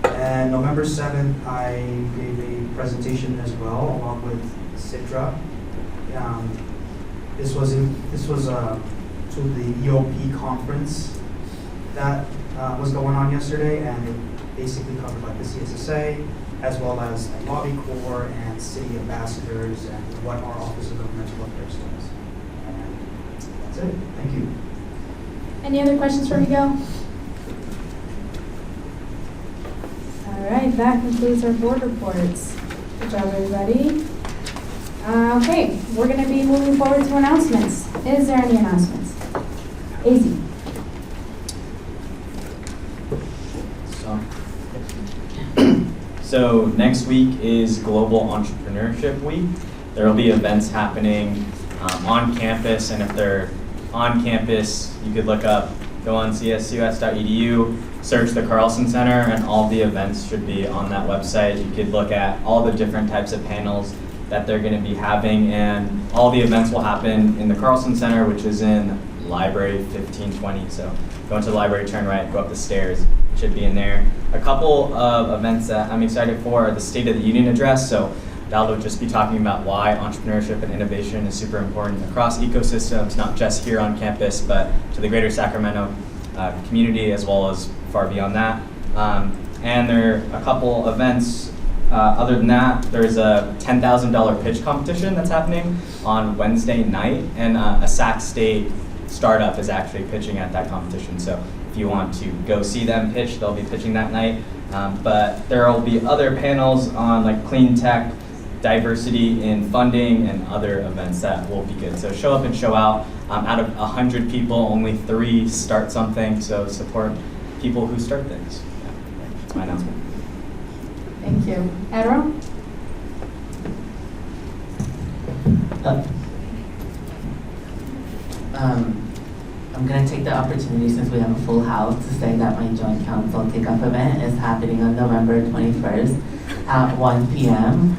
And November 7th, I gave a presentation as well, along with Citra. This was to the EOP conference that was going on yesterday, and it basically covered like the CSSA, as well as the lobby corps and city ambassadors and what our Office of Governmental Affairs does. And that's it. Thank you. Any other questions for Miguel? All right, that concludes our board reports. Good job, everybody. Okay, we're going to be moving forward to announcements. Is there any announcements? ASI. So next week is Global Entrepreneurship Week. There will be events happening on campus, and if they're on campus, you could look up, go on csus.edu, search the Carlson Center, and all the events should be on that website. You could look at all the different types of panels that they're going to be having, and all the events will happen in the Carlson Center, which is in Library 1520. So go into the library, turn right, go up the stairs, it should be in there. A couple of events that I'm excited for are the State of the Union address. So that'll just be talking about why entrepreneurship and innovation is super important across ecosystems, not just here on campus, but to the greater Sacramento community, as well as far beyond that. And there are a couple events. Other than that, there's a $10,000 pitch competition that's happening on Wednesday night, and a Sac State startup is actually pitching at that competition. So if you want to go see them pitch, they'll be pitching that night. But there will be other panels on like clean tech, diversity in funding, and other events that will be good. So show up and show out. Out of 100 people, only 3 start something, so support people who start things. Yeah, that's my announcement. Thank you. Adro? I'm going to take the opportunity, since we have a full house, to say that my joint council kickoff event is happening on November 21st at 1 p.m.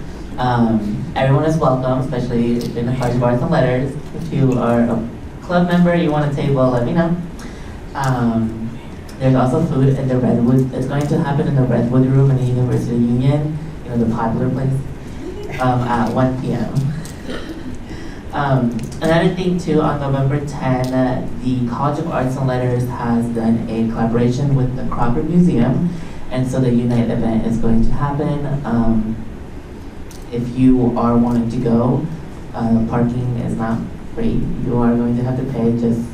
Everyone is welcome, especially in the College of Arts and Letters. If you are a club member, you want a table, let me know. There's also food in the Redwood. It's going to happen in the Redwood Room in the University Union, you know, the popular place, at 1 p.m. Another thing too, on November 10, the College of Arts and Letters has done a collaboration with the Crocker Museum, and so the Unite event is going to happen. If you are wanting to go, parking is not free. You are going to have to pay, just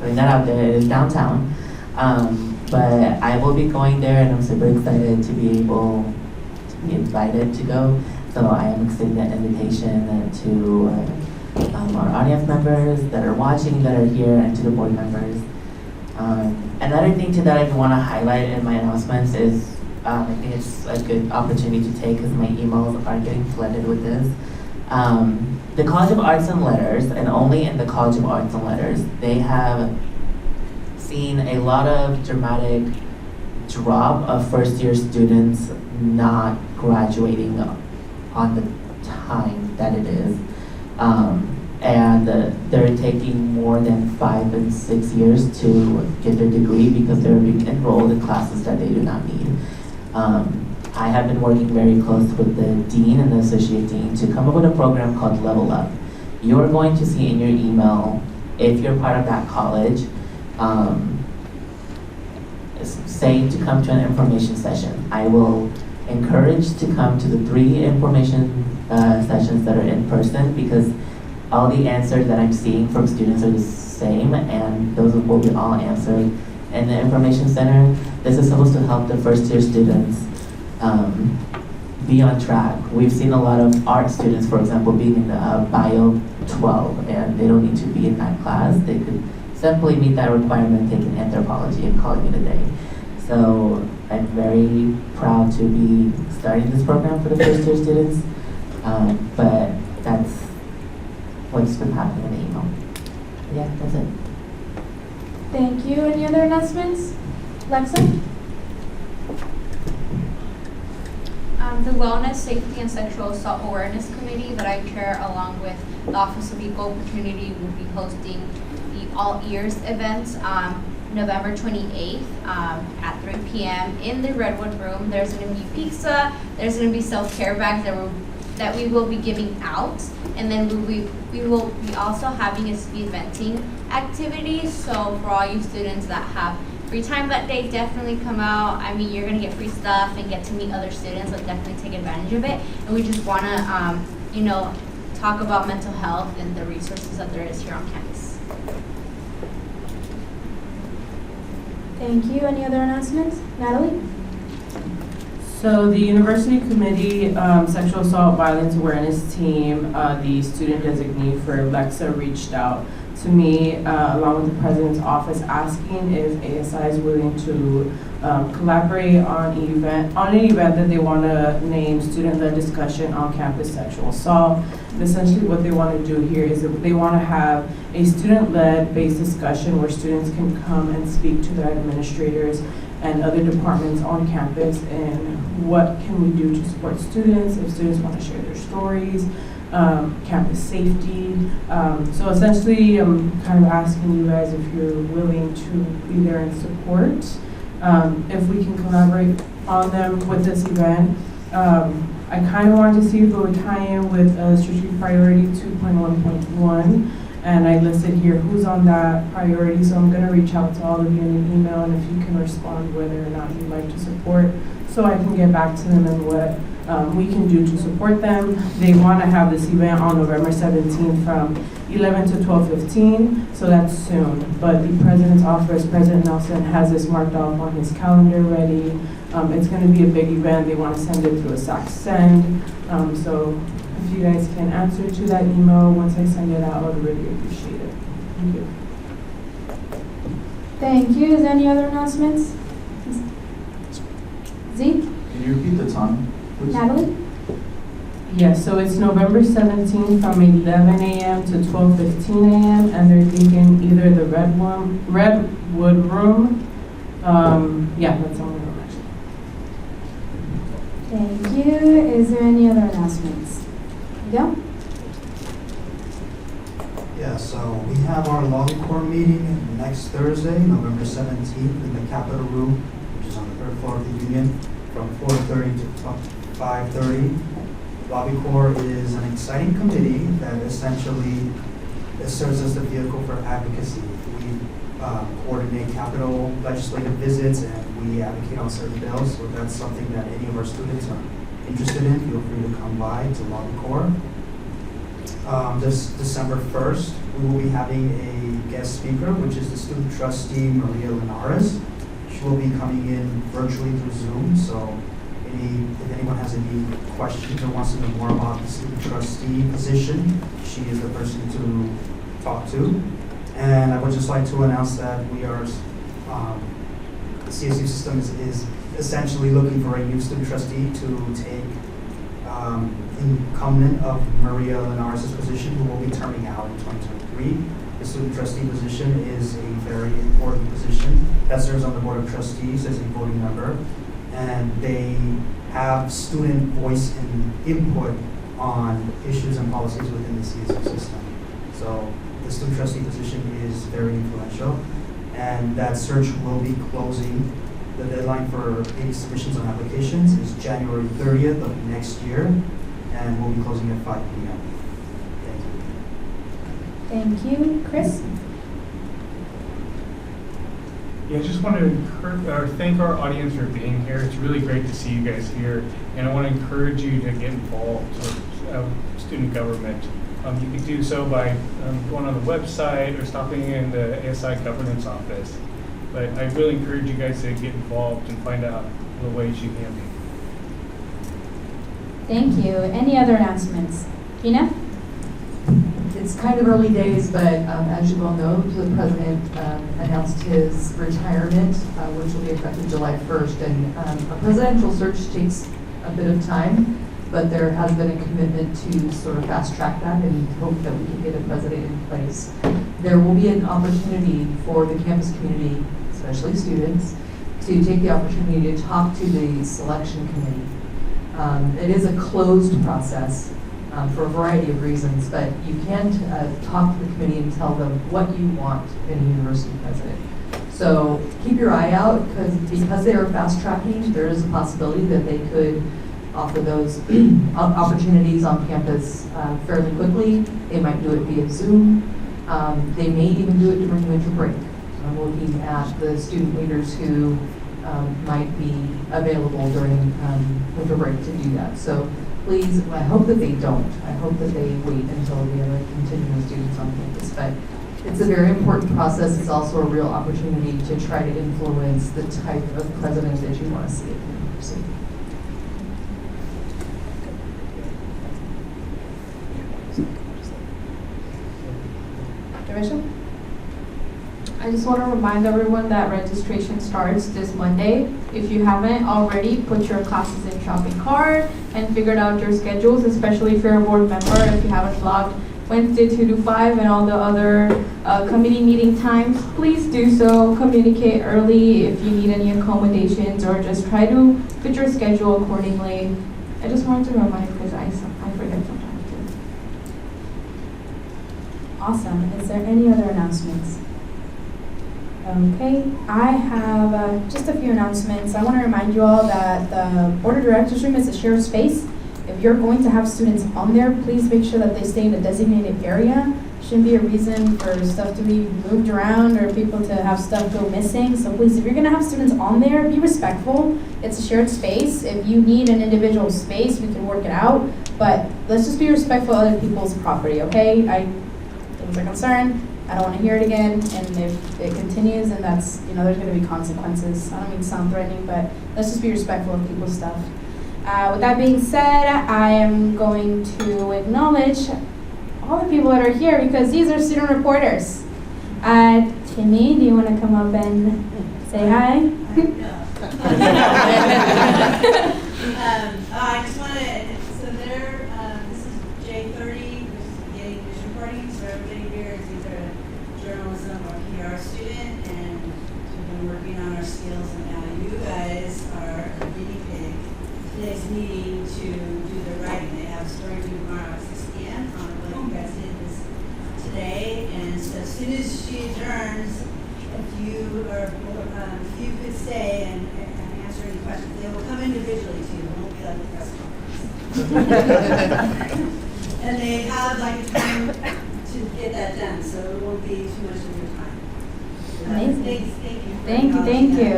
putting that out there. It is downtown. But I will be going there, and I'm super excited to be able to be invited to go. So I am extending that invitation to our audience members that are watching, that are here, and to the board members. Another thing too that I want to highlight in my announcements is I think it's a good opportunity to take because my emails are getting flooded with this. The College of Arts and Letters, and only in the College of Arts and Letters, they have seen a lot of dramatic drop of first-year students not graduating on the time that it is. And they're taking more than 5 and 6 years to get their degree because they're being enrolled in classes that they do not need. I have been working very close with the dean and the associate dean to come up with a program called Level Up. You are going to see in your email, if you're part of that college, saying to come to an information session. I will encourage to come to the 3 information sessions that are in person because all the answers that I'm seeing from students are the same, and those will be all answered in the information center. This is supposed to help the first-year students be on track. We've seen a lot of art students, for example, being in Bio 12, and they don't need to be in that class. They could simply meet that requirement, taking anthropology, and calling it a day. So I'm very proud to be starting this program for the first-year students, but that's what's been happening in the email. Yeah, that's it. Thank you. Any other announcements? Lexa? The Wellness, Safety, and Sexual Assault Awareness Committee that I chair along with the Office of Equal Opportunity will be hosting the All Ears event November 28th at 3 p.m. in the Redwood Room. There's going to be pizza, there's going to be self-care bags that we will be giving out, and then we will be also having a speed venting activity. So for all you students that have free time that day, definitely come out. I mean, you're gonna get free stuff and get to meet other students, so definitely take advantage of it. And we just wanna, talk about mental health and the resources that there is here on campus. Thank you. Any other announcements? Natalie? So the University Committee Sexual Assault Violence Awareness Team, the student designee for Lexa reached out to me along with the President's Office asking if ASI is willing to collaborate on an event that they want to name student-led discussion on campus sexual assault. And essentially what they want to do here is that they want to have a student-led based discussion where students can come and speak to their administrators and other departments on campus and what can we do to support students if students want to share their stories, campus safety. So essentially I'm kind of asking you guys if you're willing to be there and support. If we can collaborate on them with this event. I kind of wanted to see if it would tie in with strategic priority 2.1.1. And I listed here who's on that priority, so I'm going to reach out to all of you in an email, and if you can respond whether or not you'd like to support, so I can get back to them and what we can do to support them. They want to have this event on November 17th from 11 to 12:15, so that's soon. But the President's Office, President Nelson, has this marked off on his calendar ready. It's going to be a big event. They want to send it through a SAC send. So if you guys can answer to that email once I send it out, I would really appreciate it. Thank you. Thank you. Is there any other announcements? Zeke? Can you repeat the time, please? Natalie? Yes, so it's November 17th from 11 a.m. to 12:15 a.m. and they're thinking either the Redwood Room. Yeah, that's the only room actually. Thank you. Is there any other announcements? Miguel? Yeah, so we have our lobby core meeting next Thursday, November 17th in the Capitol Room, which is on the 3rd floor of the Union, from 4:30 to 5:30. Lobby Corps is an exciting committee that essentially serves as the vehicle for advocacy. We coordinate Capitol legislative visits and we advocate on certain bills. So if that's something that any of our students are interested in, feel free to come by to Lobby Corps. This December 1st, we will be having a guest speaker, which is the student trustee Maria Linares. She will be coming in virtually through Zoom. So if anyone has any questions or wants to know more about the student trustee position, she is the person to talk to. And I would just like to announce that we are the CSU system is essentially looking for a new student trustee to take incumbent of Maria Linares' position, who will be terming out in 2023. The student trustee position is a very important position that serves on the board of trustees as a voting member, and they have student voice and input on issues and policies within the CSU system. So the student trustee position is very influential, and that search will be closing. The deadline for any submissions on applications is January 30th of next year, and we'll be closing at 5 p.m. Thank you. Chris? Yeah, I just want to thank our audience for being here. It's really great to see you guys here, and I want to encourage you to get involved with student government. You can do so by going on the website or stopping in the ASI governance office. But I really encourage you guys to get involved and find out the ways you can be. Thank you. Any other announcements? Gina? It's kind of early days, but as you well know, the president announced his retirement, which will be effective July 1st. And a presidential search takes a bit of time, but there has been a commitment to sort of fast track that and hope that we can get a president in place. There will be an opportunity for the campus community, especially students, to take the opportunity to talk to the selection committee. It is a closed process for a variety of reasons, but you can talk to the committee and tell them what you want in a university president. So keep your eye out, because they are fast tracking, there is a possibility that they could offer those opportunities on campus fairly quickly. They might do it via Zoom. They may even do it during winter break. So I'm looking at the student leaders who might be available during winter break to do that. So please, I hope that they don't. I hope that they wait until we have a continuing students on campus. But it's a very important process. It's also a real opportunity to try to influence the type of president that you want to see at the university. Rachel? I just want to remind everyone that registration starts this Monday. If you haven't already, put your classes in shopping cart and figured out your schedules, especially if you're a board member. If you haven't logged Wednesday 2 to 5 and all the other committee meeting times, please do so. Communicate early if you need any accommodations, or just try to fit your schedule accordingly. I just wanted to remind, because I forget sometimes too. Awesome. Is there any other announcements? Okay, I have just a few announcements. I want to remind you all that the Board of Directors room is a shared space. If you're going to have students on there, please make sure that they stay in a designated area. Shouldn't be a reason for stuff to be moved around or people to have stuff go missing. So please, if you're going to have students on there, be respectful. It's a shared space. If you need an individual space, we can work it out. But let's just be respectful of other people's property, okay? Things are concerned. I don't want to hear it again, and if it continues, and that's, there's going to be consequences. I don't mean to sound threatening, but let's just be respectful of people's stuff. With that being said, I am going to acknowledge all the people that are here, because these are student reporters. Timmy, do you want to come up and say hi? I just want to, so there, this is J30, which is beginning news reporting, so everybody here is either a journalism or PR student, and we've been working on our skills, and now you guys are a guinea pig. Today's meeting to do the writing. They have story due tomorrow at 6 p.m. on what you guys did this today, and so as soon as she adjourns, if you could stay and answer any questions, they will come individually to you. It won't be like a press conference. And they have like a time to get that done, so it won't be too much of your time. Amazing. Thank you.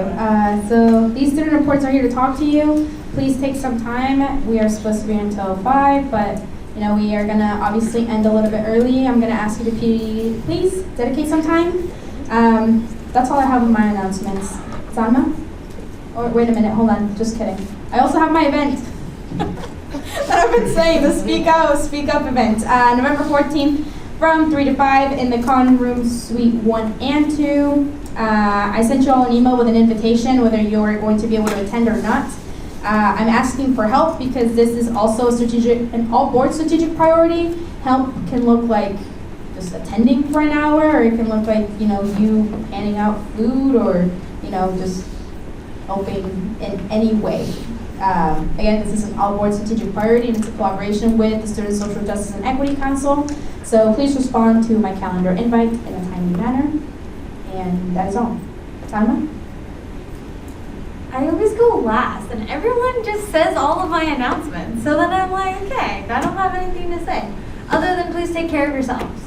So these student reports are here to talk to you. Please take some time. We are supposed to be until 5, but we are gonna obviously end a little bit early. I'm gonna ask you to please dedicate some time. That's all I have with my announcements. Salma? Oh, wait a minute, hold on, just kidding. I also have my event that I've been saying, the Speak Up event. November 14th from 3 to 5 in the Con Room Suite 1 and 2. I sent you all an email with an invitation, whether you're going to be able to attend or not. I'm asking for help because this is also an all-board strategic priority. Help can look like just attending for an hour, or it can look like, you handing out food, or, just helping in any way. Again, this is an all-board strategic priority, and it's a collaboration with the Student Social Justice and Equity Council. So please respond to my calendar invite in a timely manner. And that is all. Salma? I always go last, and everyone just says all of my announcements. So then I'm like, okay, I don't have anything to say. Other than please take care of yourselves.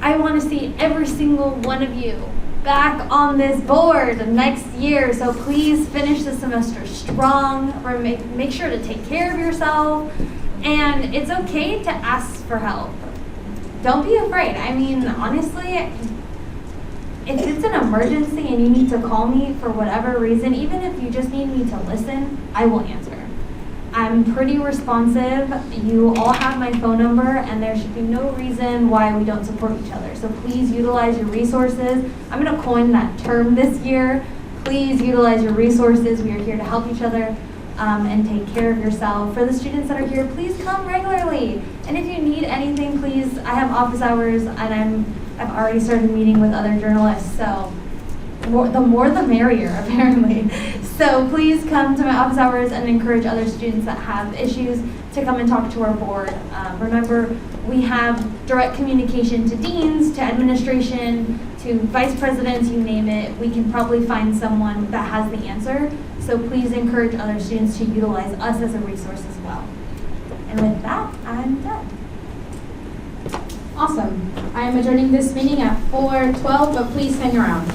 I want to see every single one of you back on this board next year. So please finish the semester strong. Make sure to take care of yourself. And it's okay to ask for help. Don't be afraid. I mean, honestly, if it's an emergency and you need to call me for whatever reason, even if you just need me to listen, I will answer. I'm pretty responsive. You all have my phone number, and there should be no reason why we don't support each other. So please utilize your resources. I'm going to coin that term this year. Please utilize your resources. We are here to help each other and take care of yourself. For the students that are here, please come regularly. And if you need anything, please, I have office hours, and I've already started meeting with other journalists, so the more the merrier, apparently. So please come to my office hours and encourage other students that have issues to come and talk to our board. Remember, we have direct communication to deans, to administration, to vice presidents, you name it. We can probably find someone that has the answer. So please encourage other students to utilize us as a resource as well. And with that, I'm done. Awesome. I am adjourning this meeting at 4:12, but please hang around.